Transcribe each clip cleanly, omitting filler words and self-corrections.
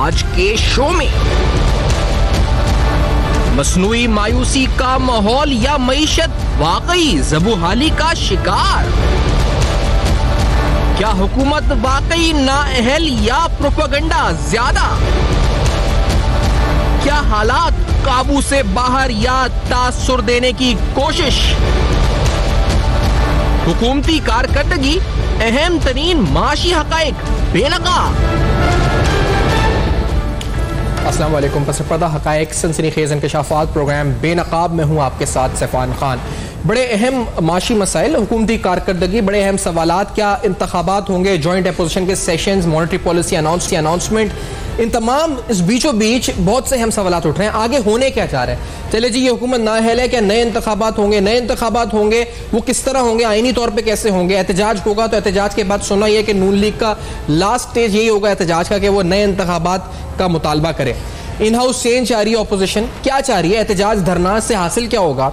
آج کے شو میں۔ مصنوعی مایوسی کا ماحول یا معیشت واقعی زبوحالی کا شکار؟ کیا حکومت واقعی نااہل یا پروپیگنڈا زیادہ؟ کیا حالات قابو سے باہر یا تاثر دینے کی کوشش؟ حکومتی کارکردگی، اہم ترین معاشی حقائق بے نقاب۔ السلام علیکم، پس پردہ حقائق سنسنی خیز انکشافات پروگرام بے نقاب میں ہوں آپ کے ساتھ سیفان خان۔ بڑے اہم معاشی مسائل، حکومتی کارکردگی، بڑے اہم سوالات، کیا انتخابات ہوں گے، جوائنٹ اپوزیشن کے سیشنز، مانیٹری پالیسی اناؤنسمنٹ، ان تمام اس بیچوں بیچ بہت سے اہم سوالات اٹھ رہے ہیں۔ آگے ہونے کیا چاہ رہے ہیں؟ چلے جی، یہ حکومت نااہل ہے، کیا نئے انتخابات ہوں گے؟ نئے انتخابات ہوں گے، وہ کس طرح ہوں گے؟ آئینی طور پہ کیسے ہوں گے؟ احتجاج ہوگا تو احتجاج کے بعد سننا یہ کہ نون لیگ کا لاسٹ سٹیج یہی ہوگا احتجاج کا کہ وہ نئے انتخابات کا مطالبہ کرے۔ ان ہاؤس چینج چاہ رہی ہے اپوزیشن، کیا چاہ رہی ہے؟ احتجاج دھرنا سے حاصل کیا ہوگا؟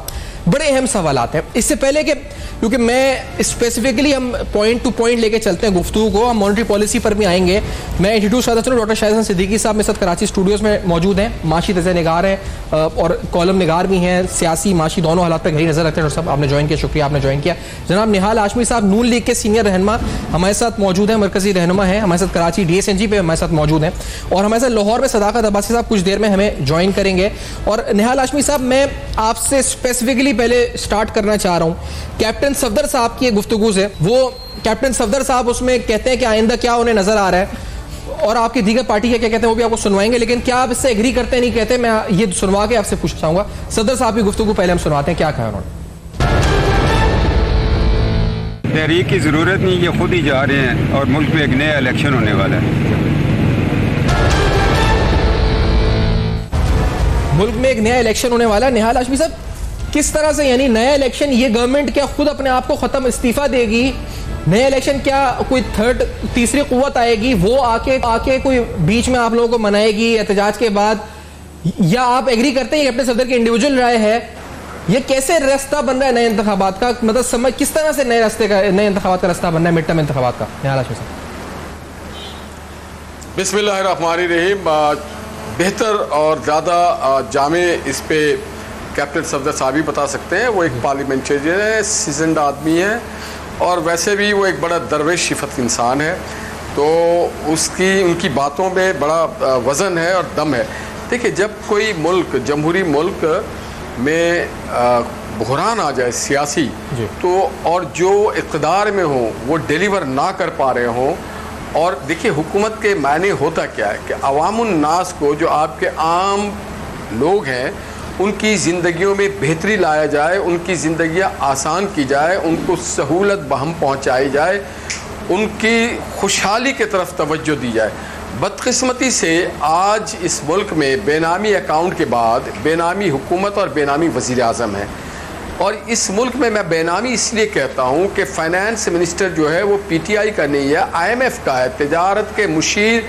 بڑے اہم سوالات ہیں۔ اس سے پہلے کہ کیونکہ میں اسپیسیفکلی ہم پوائنٹ ٹو پوائنٹ لے کے چلتے ہیں گفتگو کو، ہم مانیٹری پالیسی پر بھی آئیں گے۔ میں انٹروڈیوس کرتا ہوں ڈاکٹر شاہد صدیقی صاحب میرے ساتھ کراچی اسٹوڈیوز میں موجود ہیں، معاشی تجزیہ نگار ہیں اور کالم نگار بھی ہیں، سیاسی معاشی دونوں حالات پہ گہری نظر رکھتے ہیں۔ ڈاکٹر صاحب آپ نے جوائن کیا، شکریہ آپ نے جوائن کیا۔ جناب نہال ہاشمی صاحب نون لیگ کے سینئر رہنما ہمارے ساتھ موجود ہیں، مرکزی رہنما ہیں ہمارے ساتھ، Karachi D S N G پہ ہمارے ساتھ موجود ہیں، اور ہمارے ساتھ لاہور میں صداقت عباسی صاحب کچھ دیر میں ہمیں جوائن کریں گے۔ اور نہال ہاشمی صاحب میں آپ سے اسپیسیفکلی پہلے سٹارٹ کرنا چاہ رہا ہوں کیپٹن صفدر صاحب کی گفتگو سے۔ وہ کیپٹن صفدر صاحب اس میں کہتے ہیں کہ آئندہ کیا انہیں نظر آ رہا ہے، اور آپ کی دیگر پارٹی کیا کہتے ہیں وہ بھی آپ کو سنوائیں گے، لیکن کیا آپ اس سے ایگری کرتے ہیں نہیں کہتے؟ میں یہ سنوا کے آپ سے پوچھنا چاہوں گا۔ صفدر صاحب کی گفتگو پہلے ہم سنواتے ہیں، کیا کہا انہوں نے؟ تحریک کی ضرورت نہیں، یہ خود ہی جا رہے ہیں اور ملک میں ایک نیا الیکشن ہونے والا ہے۔ ملک میں ایک نیا الیکشن ہونے والا ہے۔ نہال ہاشمی صاحب کس طرح سے، یعنی نیا الیکشن، یہ گورنمنٹ کیا خود اپنے آپ کو ختم استعفیٰ دے گی؟ نیا الیکشن کیا کوئی تیسری قوت آئے گی وہ آ کے کوئی بیچ میں آپ لوگوں کو منائے گی احتجاج کے بعد؟ یا آپ ایگری کرتے ہیں یہ اپنے صدر کی انڈیویجول رائے ہے؟ یہ کیسے راستہ بن رہا ہے نئے انتخابات کا؟ مطلب سمجھ کس طرح سے نئے انتخابات کا راستہ بن رہا ہے، مڈ ٹرم انتخابات کا؟ نہال ہاشمی صاحب۔ بسم اللہ الرحمن الرحیم۔ بہتر اور زیادہ جامع اس پہ کیپٹن صفدر صاحب ہی بتا سکتے ہیں۔ وہ ایک پارلیمنٹرین ہے، سیزنڈ آدمی ہے، اور ویسے بھی وہ ایک بڑا درویش صفت انسان ہے، تو ان کی باتوں میں بڑا وزن ہے اور دم ہے۔ دیکھیں، جب کوئی ملک، جمہوری ملک میں بحران آ جائے سیاسی، تو اور جو اقتدار میں ہوں وہ ڈیلیور نہ کر پا رہے ہوں، اور دیکھیں حکومت کے معنی ہوتا کیا ہے کہ عوام الناس کو، جو آپ کے عام لوگ ہیں، ان کی زندگیوں میں بہتری لایا جائے، ان کی زندگیاں آسان کی جائے، ان کو سہولت بہم پہنچائی جائے، ان کی خوشحالی کی طرف توجہ دی جائے۔ بدقسمتی سے آج اس ملک میں بے نامی اکاؤنٹ کے بعد بے نامی حکومت اور بے نامی وزیر اعظم ہے، اور اس ملک میں بے نامی اس لیے کہتا ہوں کہ فائنانس منسٹر جو ہے وہ پی ٹی آئی کا نہیں ہے، آئی ایم ایف کا ہے، تجارت کے مشیر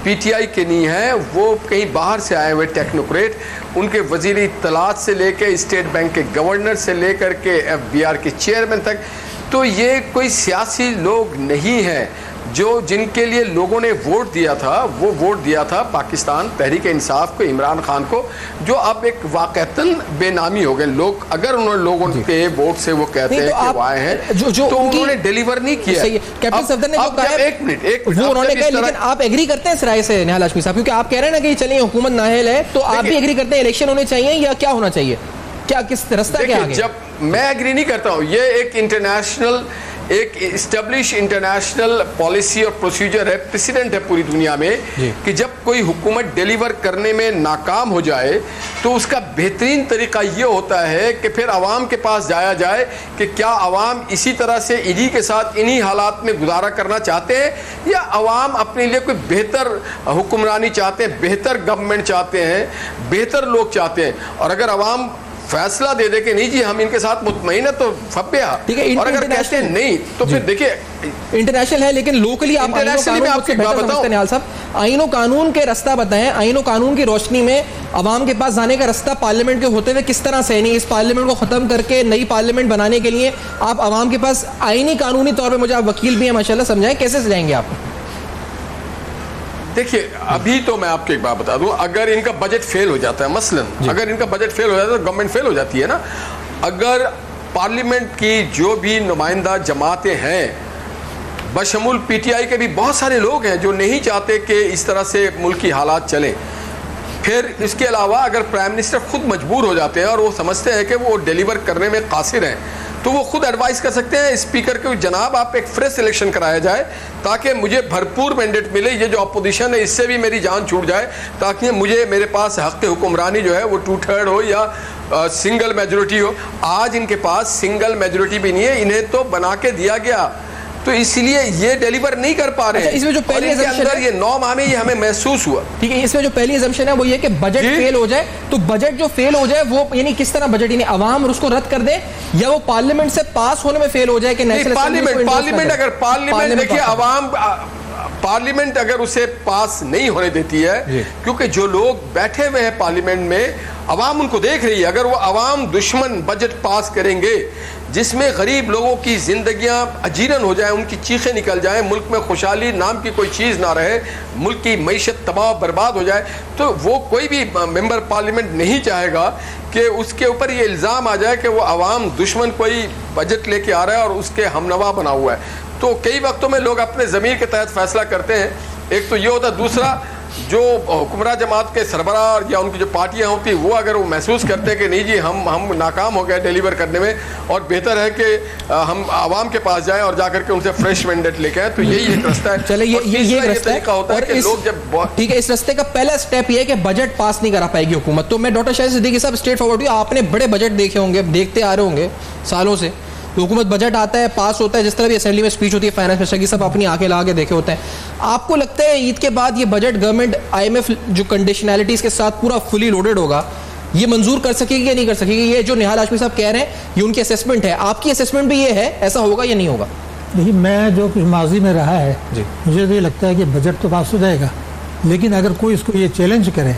پی ٹی آئی کے نہیں ہے، وہ کہیں باہر سے آئے ہوئے ٹیکنوکریٹ، ان کے وزیر اطلاعات سے لے کے اسٹیٹ بینک کے گورنر سے لے کر کے ایف بی آر کے چیئرمین تک، تو یہ کوئی سیاسی لوگ نہیں ہیں جن کے لیے لوگوں نے ووٹ دیا تھا۔ وہ ووٹ دیا تھا پاکستان تحریک انصاف کو، عمران خان کو، جو اب ایک واقعتاً بے نامی ہو گئے لوگ۔ اگر انہوں نے لوگوں کے ووٹ سے وہ کہتے ہیں کہ وہ آئے ہیں، تو انہوں نے ڈیلیور نہیں کیا۔ کیپٹن صفدر نے جو کہا ہے، ایک منٹ وہ انہوں نے کہا، لیکن آپ ایگری کرتے ہیں اس رائے سے نہال ہاشمی صاحب؟ کیونکہ آپ کہہ رہے ہیں نا کہ چلیے حکومت نااہل ہے، تو آپ بھی ایگری کرتے ہیں الیکشن ہونے چاہیے یا کیا ہونا چاہیے؟ کیا کس رستہ کیا آگے؟ جب میں ایگری نہیں کرتا ہوں، یہ ایک اسٹیبلش انٹرنیشنل پالیسی اور پروسیجر ہے، پریسیڈنٹ ہے پوری دنیا میں، کہ جب کوئی حکومت ڈیلیور کرنے میں ناکام ہو جائے تو اس کا بہترین طریقہ یہ ہوتا ہے کہ پھر عوام کے پاس جایا جائے کہ کیا عوام اسی طرح سے انہی کے ساتھ انہی حالات میں گزارا کرنا چاہتے ہیں، یا عوام اپنے لیے کوئی بہتر حکمرانی چاہتے ہیں، بہتر گورنمنٹ چاہتے ہیں، بہتر لوگ چاہتے ہیں۔ اور اگر عوام فیصلہ دے دے کہ نہیں جی ہم ان کے ساتھ مطمئن ہے تو فبیا، اور اگر کہتے ہیں نہیں تو پھر دیکھیں انٹرنیشنل ہے، لیکن لوکلی آپ آئین و قانون کے رستہ بتائیں، آئین و قانون کی روشنی میں عوام کے پاس جانے کا رستہ پارلیمنٹ کے ہوتے ہوئے کس طرح سے، نہیں اس پارلیمنٹ کو ختم کر کے نئی پارلیمنٹ بنانے کے لیے آپ عوام کے پاس آئینی قانونی طور پہ، مجھے آپ وکیل بھی ہیں ماشاءاللہ، سمجھائیں کیسے سے جائیں گے آپ؟ دیکھیے ابھی تو میں آپ کو ایک بات بتا دوں, اگر ان کا بجٹ فیل ہو جاتا ہے, مثلاً اگر ان کا بجٹ فیل ہو جاتا ہے تو گورنمنٹ فیل ہو جاتی ہے نا. اگر پارلیمنٹ کی جو بھی نمائندہ جماعتیں ہیں, بشمول پی ٹی آئی کے بھی بہت سارے لوگ ہیں جو نہیں چاہتے کہ اس طرح سے ملکی حالات چلیں. پھر اس کے علاوہ اگر پرائم منسٹر خود مجبور ہو جاتے ہیں اور وہ سمجھتے ہیں کہ وہ ڈیلیور کرنے میں قاصر ہیں, تو وہ خود ایڈوائز کر سکتے ہیں اسپیکر کو, جناب آپ ایک فریش الیکشن کرایا جائے تاکہ مجھے بھرپور مینڈیٹ ملے, یہ جو اپوزیشن ہے اس سے بھی میری جان چھوٹ جائے, تاکہ میرے پاس حق حکمرانی جو ہے وہ 2/3 ہو یا سنگل میجورٹی ہو. آج ان کے پاس سنگل میجورٹی بھی نہیں ہے, انہیں تو بنا کے دیا گیا, تو اس لیے یہ ڈیلیور نہیں کر پا رہے ہیں. اس میں جو پہلی اندر یہ 9 ماہ میں یہ ہمیں محسوس ہوا. ٹھیک ہے, اس میں جو پہلی ایگزمپشن ہے وہ یہ کہ بجٹ فیل ہو جائے, تو بجٹ جو فیل ہو جائے وہ یعنی کس طرح بجٹ, یعنی عوام اس کو رد کر دے, یا وہ پارلیمنٹ سے پاس ہونے میں فیل ہو جائے کہ پارلیمنٹ اگر پارلیمنٹ دیکھیے عوام پارلیمنٹ اگر اسے پاس نہیں ہونے دیتی ہے, کیونکہ جو لوگ بیٹھے ہوئے ہیں پارلیمنٹ میں عوام ان کو دیکھ رہی ہے, اگر وہ عوام دشمن بجٹ پاس کریں گے جس میں غریب لوگوں کی زندگیاں اجیرن ہو جائیں, ان کی چیخیں نکل جائیں, ملک میں خوشحالی نام کی کوئی چیز نہ رہے, ملک کی معیشت تباہ برباد ہو جائے, تو وہ کوئی بھی ممبر پارلیمنٹ نہیں چاہے گا کہ اس کے اوپر یہ الزام آ جائے کہ وہ عوام دشمن کوئی بجٹ لے کے آ رہا ہے اور اس کے ہمنوا بنا ہوا ہے. تو کئی وقتوں میں لوگ اپنے ضمیر کے تحت فیصلہ کرتے ہیں, ایک تو یہ ہوتا ہے, دوسرا جو حکمراں جماعت کے سربراہ یا ان کی جو پارٹیاں ہوتی ہیں وہ اگر وہ محسوس کرتے ہیں کہ نہیں جی ہم ناکام ہو گئے ڈیلیور کرنے میں اور بہتر ہے کہ ہم عوام کے پاس جائیں اور جا کر کے ان سے فریش مینڈیٹ لے کے آئیں, تو یہی ایک رستہ ہے. چلے یہ طریقہ ہوتا ہے کہ لوگ جب ٹھیک ہے, اس رستے کا پہلا سٹیپ یہ ہے کہ بجٹ پاس نہیں کرا پائے گی حکومت. تو میں ڈاکٹر شاہد صدیقی صاحب اسٹریٹ فارورڈ ہوں, آپ نے بڑے بجٹ دیکھے ہوں گے, دیکھتے آ رہے ہوں گے سالوں سے. حکومت بجٹ آتا ہے, پاس ہوتا ہے, جس طرح بھی اسمبلی میں اسپیچ ہوتی ہے فائنانس منسٹر کی, سب اپنی آنکھیں لا کے دیکھے ہوتے ہیں. آپ کو لگتا ہے عید کے بعد یہ budget government I M F جو کنڈیشنالٹیز کے ساتھ پورا فلی لوڈڈ ہوگا, یہ منظور کر سکے گی یا نہیں کر سکے گی؟ یہ جو نہال ہاشمی صاحب کہہ رہے ہیں یہ ان کی اسیسمنٹ ہے, آپ کی اسیسمنٹ بھی یہ ہے, ایسا ہوگا یا نہیں ہوگا؟ دیکھیے میں جو کچھ ماضی میں رہا ہے مجھے تو یہ لگتا ہے کہ بجٹ تو پاس ہو جائے گا, لیکن اگر کوئی اس کو یہ چیلنج کرے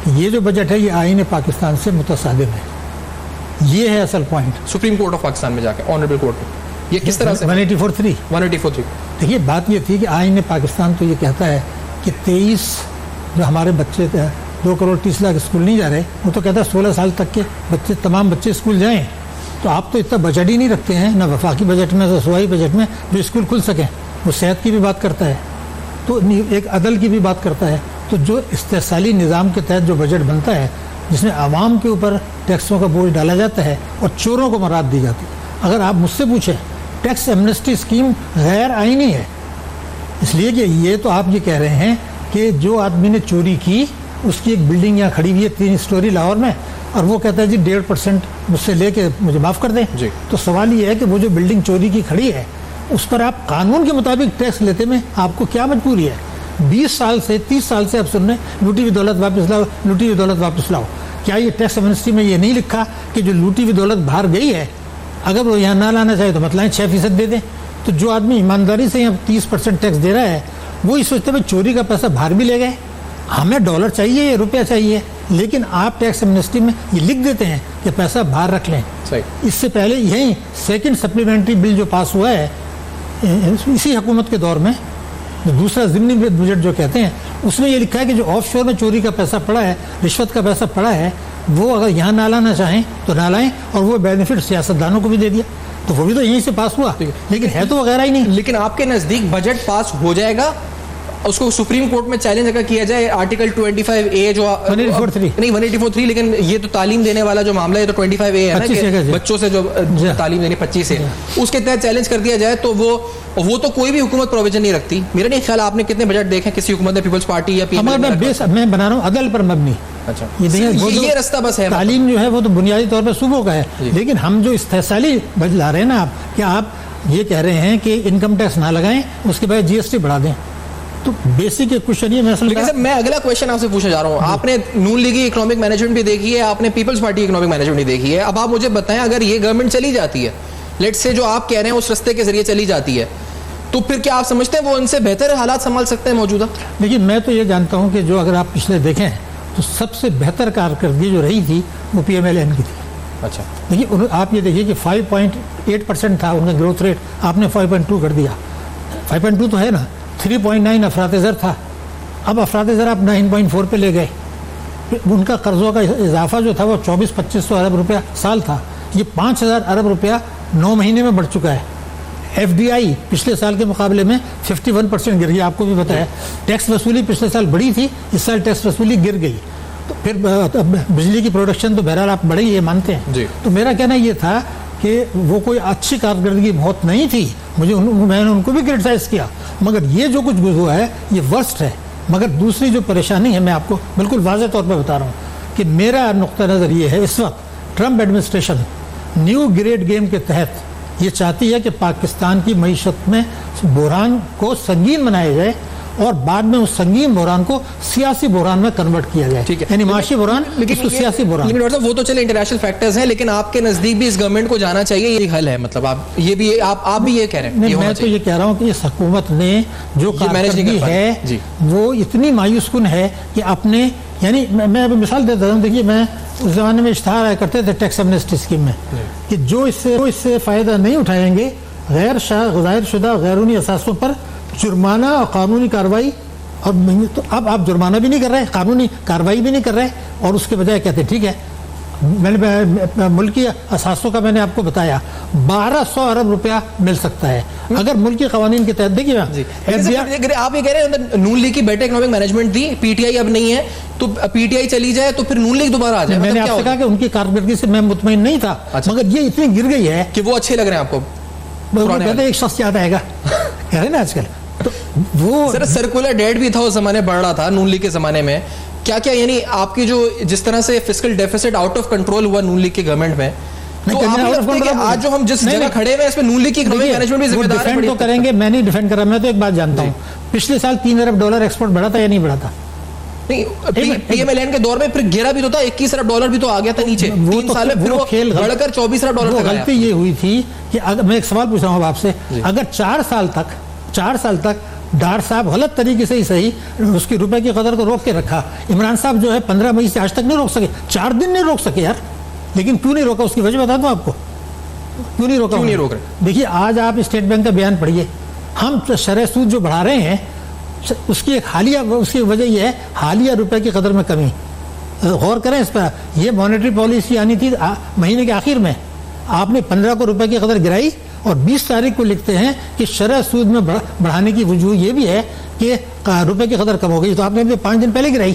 کہ یہ جو بجٹ ہے یہ آئین پاکستان سے متصادم ہے, یہ ہے اصل point. Supreme court of Pakistan میں جا کے آنریبل کورٹ میں یہ کس طرح سے 184.3 دیکھیے بات یہ تھی کہ آئین پاکستان تو یہ کہتا ہے کہ 23 جو ہمارے بچے 2 کروڑ 30 لاکھ اسکول نہیں جا رہے, وہ تو کہتا ہے 16 سال تک کے بچے تمام بچے اسکول جائیں. تو آپ تو اتنا بجٹ ہی نہیں رکھتے ہیں نہ وفاقی بجٹ میں نہ صوبائی بجٹ میں جو اسکول کھل سکیں. وہ صحت کی بھی بات کرتا ہے, تو ایک عدل کی بھی بات کرتا ہے. تو جو استحصالی نظام کے تحت جو بجٹ بنتا ہے جس میں عوام کے اوپر ٹیکسوں کا بوجھ ڈالا جاتا ہے اور چوروں کو مراد دی جاتی ہے, اگر آپ مجھ سے پوچھیں ٹیکس ایمنسٹی اسکیم غیر آئینی ہے, اس لیے کہ یہ تو آپ یہ کہہ رہے ہیں کہ جو آدمی نے چوری کی اس کی ایک بلڈنگ یہاں کھڑی ہوئی ہے 3 اسٹوری لاہور میں, اور وہ کہتا ہے جی 1.5% مجھ سے لے کے مجھے معاف کر دیں. تو سوال یہ ہے کہ وہ جو بلڈنگ چوری کی کھڑی ہے اس پر آپ قانون کے مطابق ٹیکس لیتے میں آپ کو کیا مجبوری ہے؟ 20 سال سے 30 سال سے آپ سن رہے ہیں لوٹی ہوئی دولت واپس لاؤ, لوٹی ہوئی دولت واپس لاؤ. کیا یہ ٹیکس ایمنسٹی میں یہ نہیں لکھا کہ جو لوٹی ہوئی دولت باہر گئی ہے اگر وہ یہاں نہ لانا چاہے تو مت لائیں, 6% دے دیں؟ تو جو آدمی ایمانداری سے یہاں 30% ٹیکس دے رہا ہے وہ یہ سوچتے ہیں چوری کا پیسہ باہر بھی لے گئے, ہمیں ڈالر چاہیے یا روپیہ چاہیے, لیکن آپ ٹیکس ایمنسٹی میں یہ لکھ دیتے ہیں کہ پیسہ باہر رکھ لیں. اس سے پہلے یہیں سیکنڈ سپلیمنٹری بل جو پاس ہوا ہے اسی حکومت کے دور میں, دوسرا ضمنی بجٹ جو کہتے ہیں, اس میں یہ لکھا ہے کہ جو آف شور میں چوری کا پیسہ پڑا ہے, رشوت کا پیسہ پڑا ہے, وہ اگر یہاں نہ لانا چاہیں تو نہ لائیں, اور وہ بینیفٹ سیاستدانوں کو بھی دے دیا. تو وہ بھی تو یہیں سے پاس ہوا, لیکن ہے تو وغیرہ ہی نہیں. لیکن آپ کے نزدیک بجٹ پاس ہو جائے گا, اس کو سپریم کورٹ میں چیلنج اگر کیا جائے آرٹیکل 25A جو 184.3, لیکن یہ تو تعلیم دینے والا جو معاملہ ہے تو 25A ہے نا کہ بچوں سے جو تعلیم دینی 25 ہے, اس کے تحت چیلنج کر دیا جائے تو وہ تو کوئی بھی حکومت پروویژن نہیں رکھتی. میرا نہیں خیال آپ نے کتنے بجٹ دیکھے کسی حکومت نے, پیپلز پارٹی یا میں بنا رہا ہوں عدل پر مبنی. اچھا یہ رستہ بس ہے, تعلیم جو ہے وہ تو بنیادی طور پر صوبوں کا ہے, لیکن ہم جو استحصالی بجٹ لا رہے ہیں نا آپ, کیا آپ یہ کہہ رہے ہیں کہ انکم ٹیکس نہ لگائیں اس کے بعد GST بڑھا دیں؟ تو بیسک کوشچن یہ میں اگلا کوشچن آپ سے پوچھنا چاہ رہا ہوں. آپ نے نون لیگی اکنامک مینجمنٹ بھی دیکھی ہے, آپ نے پیپلز پارٹی اکنامک مینجمنٹ بھی دیکھی ہے. اب آپ مجھے بتائیں اگر یہ گورنمنٹ چلی جاتی ہے, لیٹ سے جو آپ کہہ رہے ہیں اس رستے کے ذریعے چلی جاتی ہے, تو پھر کیا آپ سمجھتے ہیں وہ ان سے بہتر حالات سنبھال سکتے ہیں موجودہ؟ لیکن میں تو یہ جانتا ہوں کہ جو اگر آپ پچھلے دیکھیں تو سب سے بہتر کارکردگی جو رہی تھی وہ PMLN کی تھی. اچھا دیکھیے آپ یہ دیکھیے کہ 5.8% تھا ان کا گروتھ ریٹ, آپ نے 5.2 کر دیا. 5.2 تو ہے نا, 3.9 افراط زر تھا, اب افراد ذرا آپ 9.4 پہ لے گئے, ان کا قرضوں کا اضافہ جو تھا وہ 2400-2500 ارب روپیہ سال تھا, یہ 5000 ارب روپیہ 9 مہینے میں بڑھ چکا ہے. ایف ڈی آئی پچھلے سال کے مقابلے میں 51% گر گئی, آپ کو بھی پتہ ہے. ٹیکس وصولی پچھلے سال بڑی تھی, اس سال ٹیکس وصولی گر گئی. تو پھر بجلی کی پروڈکشن تو بہرحال آپ بڑے یہ مانتے ہیں. تو میرا کہنا یہ تھا کہ وہ کوئی اچھی کارکردگی بہت نہیں تھی, میں نے ان کو بھی کرٹیسائز کیا, مگر یہ جو کچھ ہوا ہے یہ ورسٹ ہے. مگر دوسری جو پریشانی ہے میں آپ کو بالکل واضح طور پہ بتا رہا ہوں کہ میرا نقطہ نظر یہ ہے, اس وقت Trump administration new great game کے تحت یہ چاہتی ہے کہ پاکستان کی معیشت میں بحران کو سنگین بنایا جائے اور بعد میں اس سنگین بحران کو سیاسی بحران میں کنورٹ کیا جائے, یعنی معاشی بحران اس کو سیاسی بحران. لیکن ڈاکٹر صاحب وہ تو چلے انٹرنیشنل فیکٹرز ہیں, لیکن آپ کے نزدیک بھی اس گورنمنٹ کو جانا چاہیے, یہ حل ہے مطلب آپ یہ بھی آپ بھی یہ کہہ رہے ہیں؟ نہیں, میں تو یہ کہہ رہا ہوں کہ اس حکومت نے جو کارکردگی ہے وہ اتنی مایوس کن ہے کہ اپنے, یعنی میں ابھی مثال دیتا ہوں. دیکھیے میں اس زمانے میں اشتہار آیا کرتے تھے ٹیکس ایمنسٹی اسکیم میں کہ جو اس سے فائدہ نہیں اٹھائیں گے غیر شدہ غیرونی اثاثوں پر جرمانہ اور قانونی کارروائی, اور تو اب آپ جرمانہ بھی نہیں کر رہے, قانونی کارروائی بھی نہیں کر رہے, اور اس کے بجائے کہتے ہیں ٹھیک ہے. میں نے ملکی اثاثوں کا میں نے آپ کو بتایا 1200 ارب روپیہ مل سکتا ہے اگر ملکی قوانین کے تحت. دیکھیے آپ یہ کہہ رہے ہیں نون لیگ کی بیٹر اکنامک مینجمنٹ دی, پی ٹی آئی اب نہیں ہے تو پی ٹی آئی چلی جائے تو پھر نون لیگ دوبارہ آ جائے. میں نے آپ سے کہا کہ ان کی کارکردگی سے میں مطمئن نہیں تھا, مگر یہ اتنی گر گئی ہے کہ وہ اچھے لگ رہے ہیں آپ کو. کہتے ہیں ایک شخص یاد آئے گا کہہ رہے ہیں نا آج کل, تو وہ سر سرکولر ڈیٹ بھی تھا اس زمانے بڑھ رہا تھا نون لیگ کے زمانے میں. کیا کیا یعنی آپ کی جو جس طرح سے fiscal deficits out of control ہوا نون لیگ کی گورنمنٹ میں, تو آج جو ہم جس جگہ کھڑے ہوئے اس میں نون لیگ کی اکنامک مینجمنٹ بھی ذمہ دار ہے. ڈیفینڈ تو کریں گے, میں نہیں ڈیفینڈ کر رہا, میں تو ایک بات جانتا ہوں پچھلے سال $3 ارب ایکسپورٹ بڑھا تھا یا نہیں بڑھا تھا؟ نہیں, پی ایم ایل این کے دور میں پھر گرا بھی تو تھا, $21 ارب بھی تو آ گیا تھا نیچے 3 سال میں, پھر وہ بڑھ کر $24 ارب تک آیا. غلطی یہ ہوئی تھی کہ میں ایک سوال پوچھ رہا ہوں آپ سے, اگر 4 سال تک ڈار صاحب غلط طریقے سے ہی صحیح اس کی روپے کی قدر کو روک کے رکھا, عمران صاحب جو ہے 15 مئی سے آج تک نہیں روک سکے, 4 دن نہیں روک سکے یار, لیکن کیوں نہیں روکا اس کی وجہ بتا دوں آپ کو, کیوں نہیں روک رہے. دیکھیے آج آپ اسٹیٹ بینک کا بیان پڑھیے, ہم شرح سود جو بڑھا رہے ہیں اس کی اس کی وجہ یہ ہے حالیہ روپے کی قدر میں کمی. غور کریں اس پر, یہ مانیٹری پالیسی آنی تھی مہینے کے آخر میں, آپ نے 15 کو روپے کی قدر گرائی اور 20 تاریخ کو لکھتے ہیں کہ شرح سود میں بڑھانے کی وجوہ یہ بھی ہے کہ روپے کی قدر کم ہو گئی, تو آپ نے 5 دن پہلے گرائی.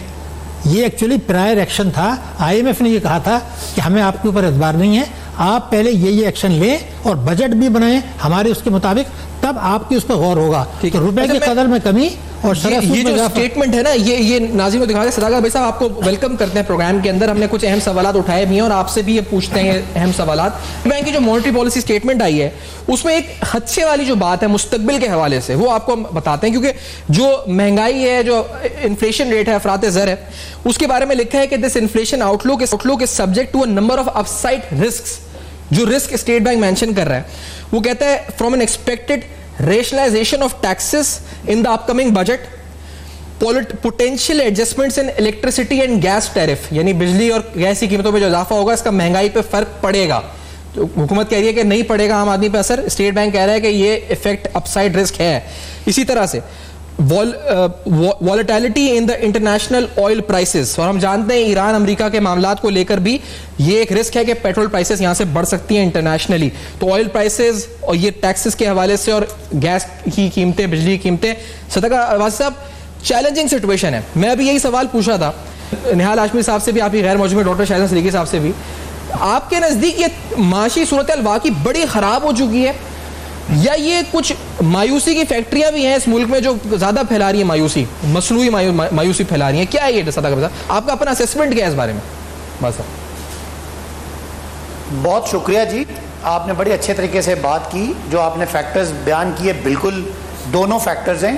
یہ ایکچولی پرائر ایکشن تھا, آئی ایم ایف نے یہ کہا تھا کہ ہمیں آپ کے اوپر اعتبار نہیں ہے, آپ پہلے یہ ایکشن لیں اور بجٹ بھی بنائیں ہمارے اس کے مطابق, تب آپ کی اس پہ غور ہوگا. تو روپے کی قدر میں کمی اور یہ جو اسٹیٹمنٹ ہے نا, یہ ناظرین کو دکھا کے صداقت بھائی صاحب آپ کو ویلکم کرتے ہیں پروگرام کے اندر. ہم نے کچھ اہم سوالات اٹھائے بھی ہیں اور آپ سے بھی یہ پوچھتے ہیں اہم سوالات. بینک کی جو مانیٹری پالیسی اسٹیٹمنٹ آئی ہے اس میں ایک خدشے والی جو بات ہے مستقبل کے حوالے سے وہ آپ کو ہم بتاتے ہیں, کیونکہ جو مہنگائی ہے, جو انفلیشن ریٹ ہے, افراط زر ہے, اس کے بارے میں لکھا ہے کہ this inflation outlook is subject to a number of upside risks. جو رسک اسٹیٹ بینک مینشن کر رہا ہے وہ کہتا ہے from an expected rationalisation of taxes in the upcoming budget, potential adjustments in electricity and gas tariff, یعنی بجلی اور گیس کی قیمتوں میں جو اضافہ ہوگا اس کا مہنگائی پہ فرق پڑے گا. تو حکومت کہہ رہی ہے کہ نہیں پڑے گا عام آدمی پہ اثر, اسٹیٹ بینک کہہ رہا ہے کہ یہ افیکٹ اپ سائڈ رسک ہے. اسی طرح سے volatility in the international oil prices, اور ہم جانتے ہیں ایران امریکہ کے معاملات کو لے کر بھی یہ ایک رسک ہے کہ پیٹرول پرائسز یہاں سے بڑھ سکتی ہیں انٹرنیشنلی. تو آئل پرائسز اور یہ ٹیکسز کے حوالے سے اور گیس کی قیمتیں, بجلی کی قیمتیں, صدقہ واضح صاحب چیلنجنگ سچویشن ہے. میں ابھی یہی سوال پوچھا تھا نہال ہاشمی صاحب سے بھی, آپ کی غیر موجود میں ڈاکٹر شاہد صدیقی صاحب سے بھی, آپ کے نزدیک یہ معاشی صورتحال واقعی بڑی خراب ہو چکی ہے یا یہ کچھ مایوسی کی فیکٹریاں بھی ہیں اس ملک میں جو زیادہ پھیلا رہی ہیں مایوسی, مصنوعی مایوسی پھیلا رہی ہیں؟ کیا ہے یہ صدقہ, آپ کا اپنا اسیسمنٹ کیا ہے اس بارے میں؟ بس بہت شکریہ جی, آپ نے بڑی اچھے طریقے سے بات کی. جو آپ نے فیکٹرز بیان کیے بالکل دونوں فیکٹرز ہیں.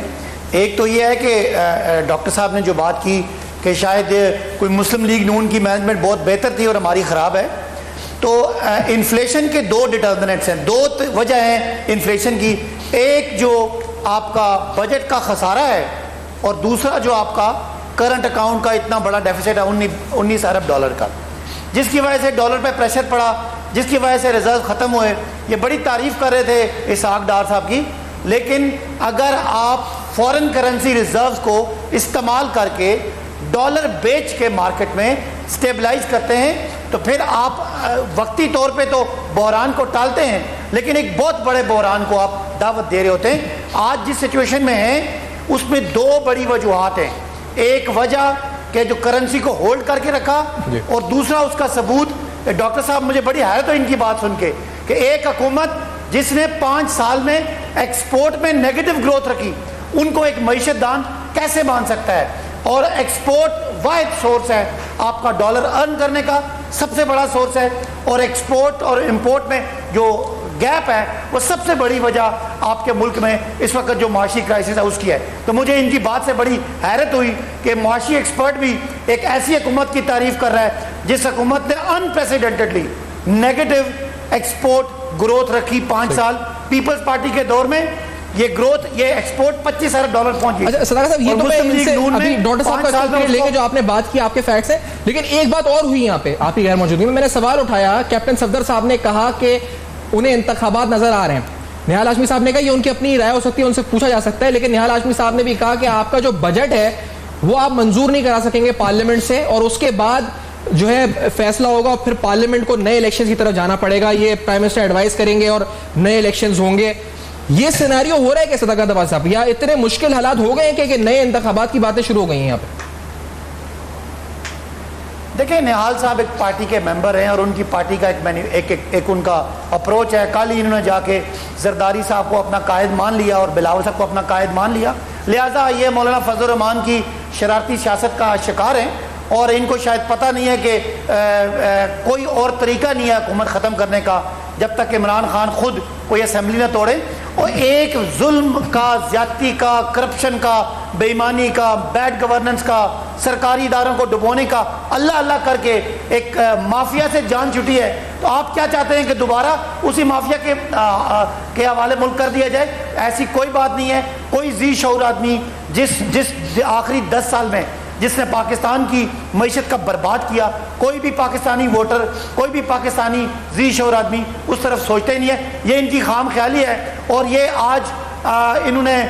ایک تو یہ ہے کہ ڈاکٹر صاحب نے جو بات کی کہ شاید کوئی مسلم لیگ نون کی مینجمنٹ بہت بہتر تھی اور ہماری خراب ہے. تو انفلیشن کے 2 ڈٹرمنٹس ہیں, 2 وجہ ہیں انفلیشن کی. ایک جو آپ کا بجٹ کا خسارہ ہے اور دوسرا جو آپ کا کرنٹ اکاؤنٹ کا اتنا بڑا ڈیفیسٹ ہے $19 ارب کا, جس کی وجہ سے ڈالر پہ پریشر پڑا, جس کی وجہ سے ریزرو ختم ہوئے. یہ بڑی تعریف کر رہے تھے اسحاق ڈار صاحب کی, لیکن اگر آپ فورن کرنسی ریزروز کو استعمال کر کے ڈالر بیچ کے مارکیٹ میں سٹیبلائز کرتے ہیں تو پھر آپ وقتی طور پہ تو بحران کو ٹالتے ہیں لیکن ایک بہت بڑے بحران کو آپ دعوت دے رہے ہوتے ہیں. آج جس سچویشن میں ہیں اس میں دو بڑی وجوہات ہیں. ایک وجہ کہ جو کرنسی کو ہولڈ کر کے رکھا اور دوسرا اس کا ثبوت. ڈاکٹر صاحب مجھے بڑی حیرت ہوئی ان کی بات سن کے کہ ایک حکومت جس نے 5 سال میں ایکسپورٹ میں نیگیٹو گروتھ رکھی ان کو ایک معیشت دان کیسے مان سکتا ہے؟ اور ایکسپورٹ واحد سورس ہے آپ کا ڈالر ارن کرنے کا، سب سے بڑا سورس ہے، اور ایکسپورٹ اور امپورٹ میں جو گیپ ہے وہ سب سے بڑی وجہ آپ کے ملک میں اس وقت جو معاشی کرائسس ہے اس کی ہے. تو مجھے ان کی بات سے بڑی حیرت ہوئی کہ معاشی ایکسپرٹ بھی ایک ایسی حکومت کی تعریف کر رہا ہے جس حکومت نے انپریسیڈنٹڈلی نیگیٹو ایکسپورٹ گروتھ رکھی 5 سال. پیپلز پارٹی کے دور میں یہ گروتھ، یہ ایکسپورٹ $25 ارب پہنچ گئی. اچھا صداقت صاحب، یہ تو میں ان سے ابھی ڈاکٹر صاحب کا اسٹیٹمنٹ لے کے جو آپ نے بات کی آپ کے فیکٹس ہیں، لیکن ایک بات اور ہوئی یہاں پہ آپ کی غیر موجودگی میں نے سوال اٹھایا. کیپٹن صفدر صاحب نے کہا کہ انہیں انتخابات نظر آ رہے ہیں. نہال ہاشمی صاحب نے کہا یہ ان کی اپنی رائے ہو سکتی ہے، ان سے پوچھا جا سکتا ہے، لیکن نہال ہاشمی صاحب نے بھی کہا کہ آپ کا جو بجٹ ہے وہ آپ منظور نہیں کرا سکیں گے پارلیمنٹ سے، اور اس کے بعد جو ہے فیصلہ ہوگا، پھر پارلیمنٹ کو نئے الیکشن کی طرف جانا پڑے گا، یہ پرائم منسٹر ایڈوائز کریں گے اور نئے الیکشنز ہوں گے. یہ سیناریو ہو رہا ہے کہ صداقت عباس صاحب، یا اتنے مشکل حالات ہو گئے ہیں کہ نئے انتخابات کی باتیں شروع ہو گئی ہیں یہاں پہ؟ دیکھیں نہال صاحب ایک پارٹی کے ممبر ہیں اور ان کی پارٹی کا ایک ان کا اپروچ ہے. کل ہی انہوں نے جا کے زرداری صاحب کو اپنا قائد مان لیا اور بلاول صاحب کو اپنا قائد مان لیا، لہٰذا یہ مولانا فضل الرحمان کی شرارتی سیاست کا شکار ہیں اور ان کو شاید پتہ نہیں ہے کہ کوئی اور طریقہ نہیں ہے حکومت ختم کرنے کا جب تک عمران خان خود کوئی اسمبلی نہ توڑے. اور ایک ظلم کا، زیادتی کا، کرپشن کا، بے ایمانی کا، بیڈ گورننس کا، سرکاری اداروں کو ڈبونے کا اللہ اللہ کر کے ایک مافیا سے جان چھٹی ہے. تو آپ کیا چاہتے ہیں کہ دوبارہ اسی مافیا کے حوالے ملک کر دیا جائے؟ ایسی کوئی بات نہیں ہے. کوئی ذی شعور آدمی جس آخری 10 سال میں جس نے پاکستان کی معیشت کا برباد کیا، کوئی بھی پاکستانی ووٹر، کوئی بھی پاکستانی ذی شعور آدمی اس طرف سوچتے ہی نہیں ہے. یہ ان کی خام خیالی ہے اور یہ آج انہوں نے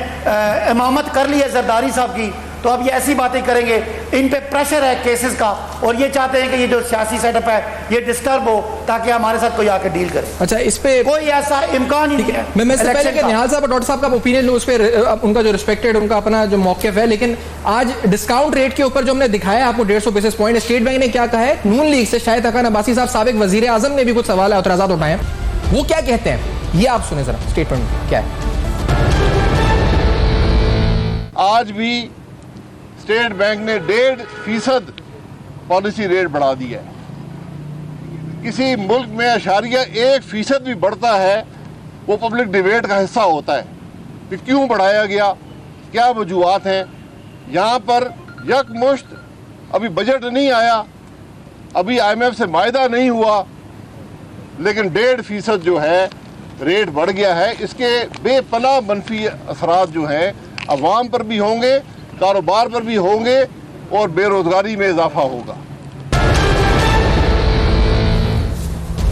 امامت کر لی ہے زرداری صاحب کی، تو اب یہ ایسی باتیں کریں گے. ان پہ پریشر ہے کیسز کا اور یہ چاہتے ہیں کہ یہ جو سیاسی سیٹ اپ ہے یہ ڈسٹرب ہو تاکہ ہمارے ساتھ کوئی آ کے ڈیل کرے. اچھا، اس پہ کوئی ایسا امکان ہی نہیں ہے. میں سے پہلے کہ نہال صاحب اور ڈاکٹر صاحب کا اوپینین لوں اس پہ، ان کا جو ریسپیکٹڈ ان کا اپنا جو موقف ہے، لیکن آج ڈسکاؤنٹ ریٹ کے اوپر جو ہم نے دکھایا آپ کو 150 بیسس پوائنٹ، اسٹیٹ بینک نے کیا کہا ہے؟ نون لیگ سے شاہد حقان عباسی صاحب سابق وزیر اعظم نے بھی کچھ سوال اعتراضات اٹھائے ہیں، وہ کیا کہتے ہیں یہ آپ سنیں ذرا. اسٹیٹمنٹ کیا ہے؟ آج بھی اسٹیٹ بینک نے 1.5% پالیسی ریٹ بڑھا دیا ہے. کسی ملک میں 1% بھی بڑھتا ہے وہ پبلک ڈیبیٹ کا حصہ ہوتا ہے کہ کیوں بڑھایا گیا، کیا وجوہات ہیں. یہاں پر یک مشت ابھی بجٹ نہیں آیا، ابھی IMF سے معاہدہ نہیں ہوا، لیکن 1.5% جو ہے ریٹ بڑھ گیا ہے. اس کے بے پناہ منفی اثرات جو ہیں عوام پر بھی ہوں گے، کاروبار پر بھی ہوں گے اور بے روزگاری میں اضافہ ہوگا.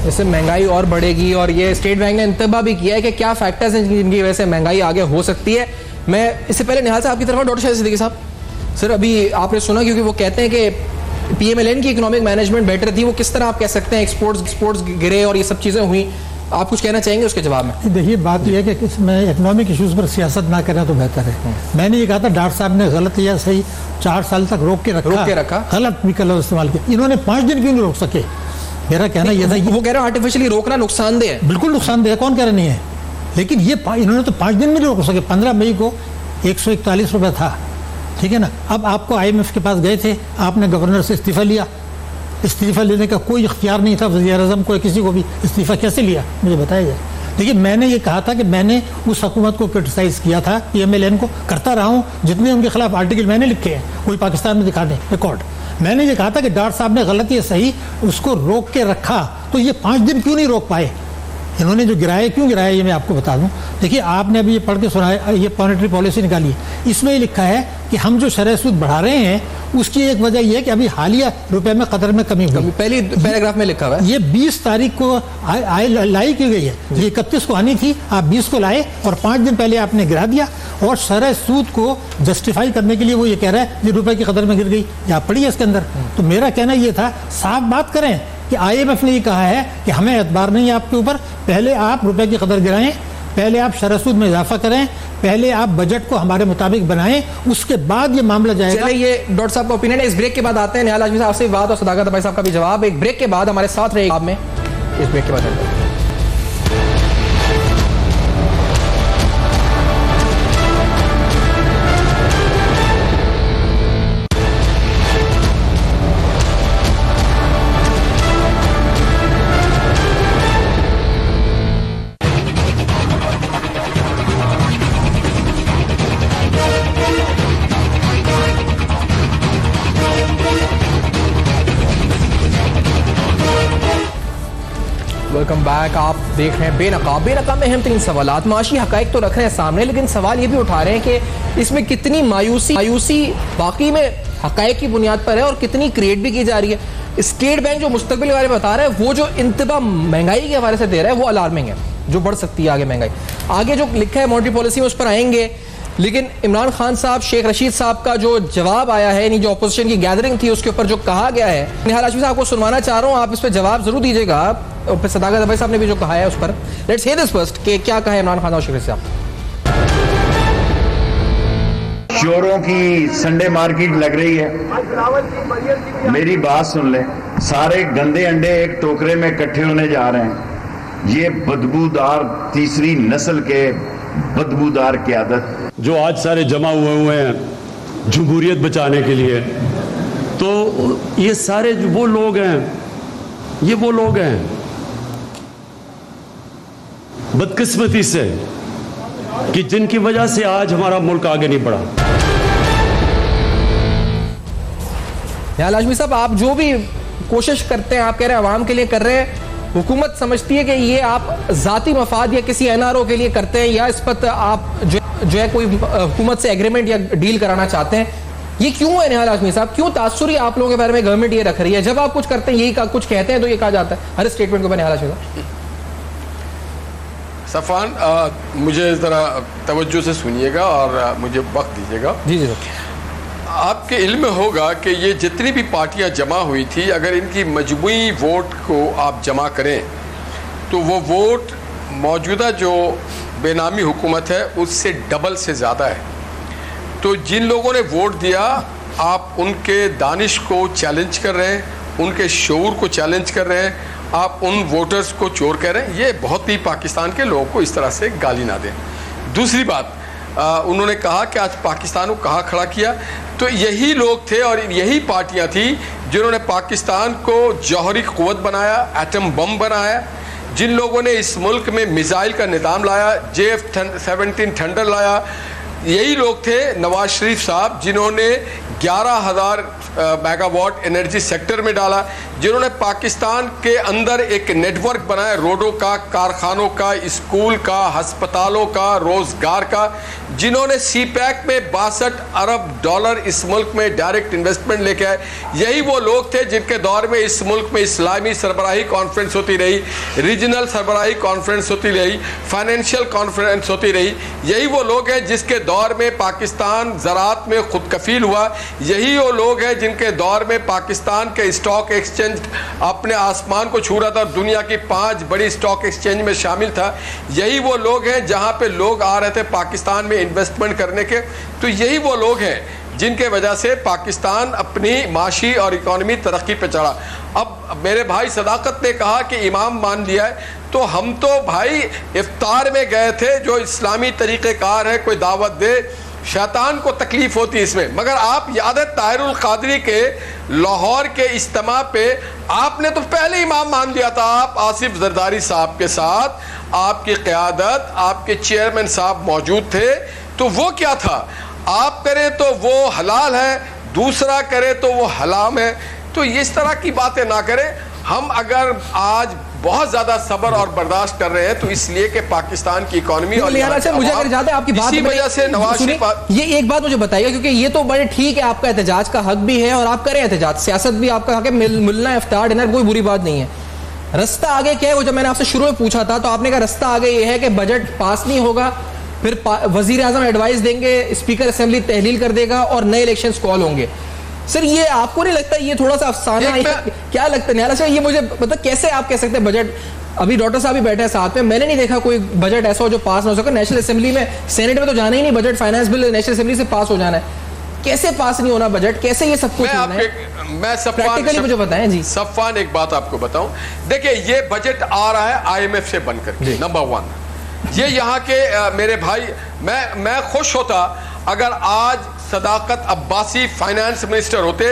اس سے مہنگائی اور بڑھے گی، اور یہ اسٹیٹ بینک نے انتباہ بھی کیا ہے کہ کیا فیکٹرز ہیں جن کی وجہ سے مہنگائی آگے ہو سکتی ہے. میں اس سے پہلے نہال صاحب کی طرف ڈاکٹر شاہد صدیقی صاحب، سر ابھی آپ نے سنا کیونکہ وہ کہتے ہیں کہ PMLN کی اکنامک مینجمنٹ بیٹر تھی، وہ کس طرح آپ کہہ سکتے ہیں ایکسپورٹس گرے اور یہ سب چیزیں ہوئیں، آپ کچھ کہنا چاہیں گے اس کے جواب میں؟ دیکھیے بات یہ ہے کہ اس میں اکنامک ایشوز پر سیاست نہ کریں تو بہتر ہے. میں نے یہ کہا تھا ڈاکٹر صاحب نے غلط یا صحیح 4 سال تک روک کے رکھا، غلط بھی لفظ استعمال کیا. انہوں نے 5 دن کیوں نہیں روک سکے؟ میرا کہنا یہ تھا وہ کہہ رہے ہیں آرٹیفیشلی روکنا نقصان دہ ہے. بالکل نقصان دہ ہے، کون کہہ رہا نہیں ہے، لیکن یہ انہوں نے تو 5 دن میں نہیں روک سکے. 15 مئی کو 141 روپے تھا، ٹھیک ہے نا. اب آپ کو IMF کے پاس گئے تھے، آپ نے گورنر سے استعفیٰ لیا. استعفیٰ لینے کا کوئی اختیار نہیں تھا وزیر اعظم کو، کسی کو بھی. استعفیٰ کیسے لیا مجھے بتایا جائے. دیکھیے میں نے یہ کہا تھا کہ میں نے اس حکومت کو کرٹیسائز کیا تھا، PMLN کو کرتا رہا ہوں. جتنے ان کے خلاف آرٹیکل میں نے لکھے ہیں کوئی پاکستان میں دکھا دیں ریکارڈ. میں نے یہ کہا تھا کہ ڈاکٹر صاحب نے غلط یا صحیح اس کو روک کے رکھا، تو یہ 5 دن کیوں نہیں روک پائے؟ انہوں نے جو گرایا کیوں گرایا یہ میں آپ کو بتا دوں. دیکھیے آپ نے ابھی یہ پڑھ کے سنا ہے, یہ مانیٹری پالیسی نکالی ہے, اس میں یہ لکھا ہے کہ ہم جو شرح سود بڑھا رہے ہیں اس کی ایک وجہ یہ ہے کہ ابھی حالیہ روپے میں قدر میں کمی ہوئی. پہلی پیراگراف میں لکھا ہوا ہے یہ 20 تاریخ کو لائی کی گئی ہے, یہ 31 کو آنی تھی, آپ 20 کو لائے اور 5 دن پہلے آپ نے گرا دیا, اور شرح سود کو جسٹیفائی کرنے کے لیے وہ یہ کہہ رہا ہے یہ روپے کی قدر میں گر گئی. یہ آپ پڑھیے اس کے اندر. تو میرا کہنا یہ تھا صاف بات کریں کہ IMF نے یہ کہا ہے کہ ہمیں اعتبار نہیں ہے آپ کے اوپر, پہلے آپ روپے کی قدر گرائیں, پہلے آپ شرح سود میں اضافہ کریں, پہلے آپ بجٹ کو ہمارے مطابق بنائیں, اس کے بعد یہ معاملہ جائے گا. چلے یہ ڈاکٹر صاحب کا اوپینین ہے. اس بریک کے بعد آتے ہیں نہال ہاشمی صاحب سے بات اور صداقت بھائی صاحب کا بھی جواب. ایک بریک کے بعد ہمارے ساتھ رہے آپ میں, اس بریک کے بعد ویلکم بیک. آپ دیکھ رہے ہیں بے نقاب. بے نقاب میں اہم ترین سوالات, معاشی حقائق تو رکھ رہے ہیں سامنے, لیکن سوال یہ بھی اٹھا رہے ہیں کہ اس میں کتنی مایوسی واقعی میں حقائق کی بنیاد پر ہے اور کتنی کریٹ بھی کی جا رہی ہے. اسٹیٹ بینک جو مستقبل کے بارے میں بتا رہا ہے, وہ جو انتباہ مہنگائی کے حوالے سے دے رہا ہے وہ الارمنگ ہے, جو بڑھ سکتی ہے آگے مہنگائی. آگے جو لکھا ہے مانیٹری پالیسی میں اس پر آئیں گے, لیکن عمران خان صاحب, شیخ رشید صاحب کا جو جواب آیا ہے, یعنی جو اپوزیشن کی گیدرنگ تھی اس کے اوپر جو کہا گیا ہے, نہال ہاشمی صاحب کو سنوانا چاہ رہا ہوں, آپ اس پہ جواب ضرور دیجیے گا. اور پھر صداقت بھائی صاحب نے بھی جو کہا ہے اس پر لیٹس ہیئر دس فرسٹ کہ کیا کہا ہے عمران خان اور شیخ رشید صاحب. چوروں کی سنڈے مارکیٹ لگ رہی ہے. میری بات سن لیں, سارے گندے انڈے ایک ٹوکرے میں اکٹھے ہونے جا رہے ہیں. یہ بدبودار تیسری نسل کے بدبودار قیادت جو آج سارے جمع ہوئے ہیں جمہوریت بچانے کے لیے, تو یہ سارے وہ لوگ ہیں, یہ وہ لوگ ہیں بدقسمتی سے کہ جن کی وجہ سے آج ہمارا ملک آگے نہیں بڑھا. نہال ہاشمی صاحب, آپ جو بھی کوشش کرتے ہیں, آپ کہہ رہے ہیں عوام کے لیے کر رہے ہیں, حکومت سمجھتی ہے کہ یہ آپ ذاتی مفاد یا کسی NRO کے لیے کرتے ہیں, یا اس پر آپ جو ہے کوئی حکومت سے ایگریمنٹ یا ڈیل کرانا چاہتے ہیں, یہ کیوں ہے نہال ہاشمی صاحب؟ کیوں تاثری آپ لوگوں کے بارے میں گورنمنٹ یہ رکھ رہی ہے؟ جب آپ کچھ کرتے ہیں, یہی کچھ کہتے ہیں تو یہ کہا جاتا ہے ہر اسٹیٹمنٹ کے اوپر. نہال ہاشمی صاحب صفان, مجھے ذرا توجہ سے سنیے گا اور مجھے وقت دیجیے گا. جی جی. آپ کے علم میں ہوگا کہ یہ جتنی بھی پارٹیاں جمع ہوئی تھی, اگر ان کی مجموعی ووٹ کو آپ جمع کریں تو وہ ووٹ موجودہ جو بے نامی حکومت ہے اس سے ڈبل سے زیادہ ہے. تو جن لوگوں نے ووٹ دیا, آپ ان کے دانش کو چیلنج کر رہے ہیں, ان کے شعور کو چیلنج کر رہے ہیں, آپ ان ووٹرز کو چور کہہ رہے ہیں. یہ بہت ہی پاکستان کے لوگوں کو اس طرح سے گالی نہ دیں. دوسری بات, انہوں نے کہا کہ آج پاکستان کو کہاں کھڑا کیا, تو یہی لوگ تھے اور یہی پارٹیاں تھیں جنہوں نے پاکستان کو جوہری قوت بنایا, ایٹم بم بنایا, جن لوگوں نے اس ملک میں میزائل کا نظام لایا, JF-17 تھنڈر لایا. یہی لوگ تھے نواز شریف صاحب جنہوں نے 11,000 میگا واٹ انرجی سیکٹر میں ڈالا, جنہوں نے پاکستان کے اندر ایک نیٹ ورک بنایا, روڈوں کا, کارخانوں کا, اسکول کا, ہسپتالوں کا, روزگار کا, جنہوں نے سی پیک میں 62 ارب ڈالر اس ملک میں ڈائریکٹ انویسٹمنٹ لے کے آئے. یہی وہ لوگ تھے جن کے دور میں اس ملک میں اسلامی سربراہی کانفرنس ہوتی رہی, ریجنل سربراہی کانفرنس ہوتی رہی, فائنینشیل کانفرنس ہوتی رہی. یہی وہ لوگ ہیں جس کے دور میں پاکستان زراعت میں خود کفیل ہوا. یہی وہ لوگ ہیں جن کے دور میں پاکستان کے اسٹاک ایکسچینج اپنے آسمان کو چھو رہا تھا, دنیا کی 5 بڑی اسٹاک ایکسچینج میں شامل تھا. یہی وہ لوگ ہیں جہاں پہ لوگ آ رہے تھے پاکستان میں انویسٹمنٹ کرنے کے. تو یہی وہ لوگ ہیں جن کے وجہ سے پاکستان اپنی معاشی اور اکانومی ترقی پہ چڑھا. اب میرے بھائی صداقت نے کہا کہ امام مان لیا ہے, تو ہم تو بھائی افطار میں گئے تھے, جو اسلامی طریقہ کار ہے, کوئی دعوت دے, شیطان کو تکلیف ہوتی اس میں. مگر آپ یاد ہے طاہر القادری کے لاہور کے اجتماع پہ آپ نے تو پہلے امام مان لیا تھا. آپ آصف زرداری صاحب کے ساتھ, آپ کی قیادت, آپ کے چیئرمین صاحب موجود تھے. تو وہ کیا تھا, آپ کریں تو وہ حلال ہے, دوسرا کرے تو وہ حرام ہے. تو اس طرح کی باتیں نہ کریں. ہم اگر آج بہت زیادہ صبر اور برداشت کر رہے ہیں، تو اس لیے کہ پاکستان کی اکانومی اور مجھے اگر جاتے ہیں آپ کی بات، اسی وجہ سے نواز شریف یہ ایک بات مجھے بتائیے گا، کیونکہ یہ تو بڑے ٹھیک ہے، آپ کا احتجاج کا حق بھی ہے اور آپ کریں احتجاج، سیاست بھی آپ کا حق ہے، ملنا افطار ڈنر کوئی بری بات نہیں ہے۔ رستہ آگے کیا ہے؟ وہ جب میں نے آپ سے شروع میں پوچھا تھا تو آپ نے کہا رستہ آگے یہ ہے کہ بجٹ پاس نہیں ہوگا، پھر وزیر اعظم ایڈوائز دیں گے، اسپیکر اسمبلی تحلیل کر دے گا اور نئے الیکشنز کال ہوں گے۔ سر یہ آپ کو نہیں لگتا یہ تھوڑا سا افسانہ ہے؟ کیا لگتا ہے نیالا صاحب، یہ مجھے مطلب کیسے آپ کہہ سکتے ہیں بجٹ، ابھی ڈاکٹر صاحب بھی بیٹھے ہیں ساتھ میں نے نہیں دیکھا کوئی بجٹ ایسا ہو جو پاس نہ ہو سکے، نیشنل اسمبلی میں سینٹ میں تو جانا ہی نہیں، budget finance bill national assembly سے پاس ہو جانا ہے، کیسے پاس نہیں ہونا بجٹ، کیسے یہ سب کچھ ہونا ہے؟ میں پریکٹیکلی مجھے بتائیں جی صفوان، ایک بات آپ کو بتاؤں، دیکھیں یہ بجٹ آ رہا ہے آئی ایم ایف سے بن کر کے، نمبر 1 یہ یہاں کے میرے بھائی، میں خوش ہوتا اگر آج صداقت عباسی فائنانس منسٹر ہوتے،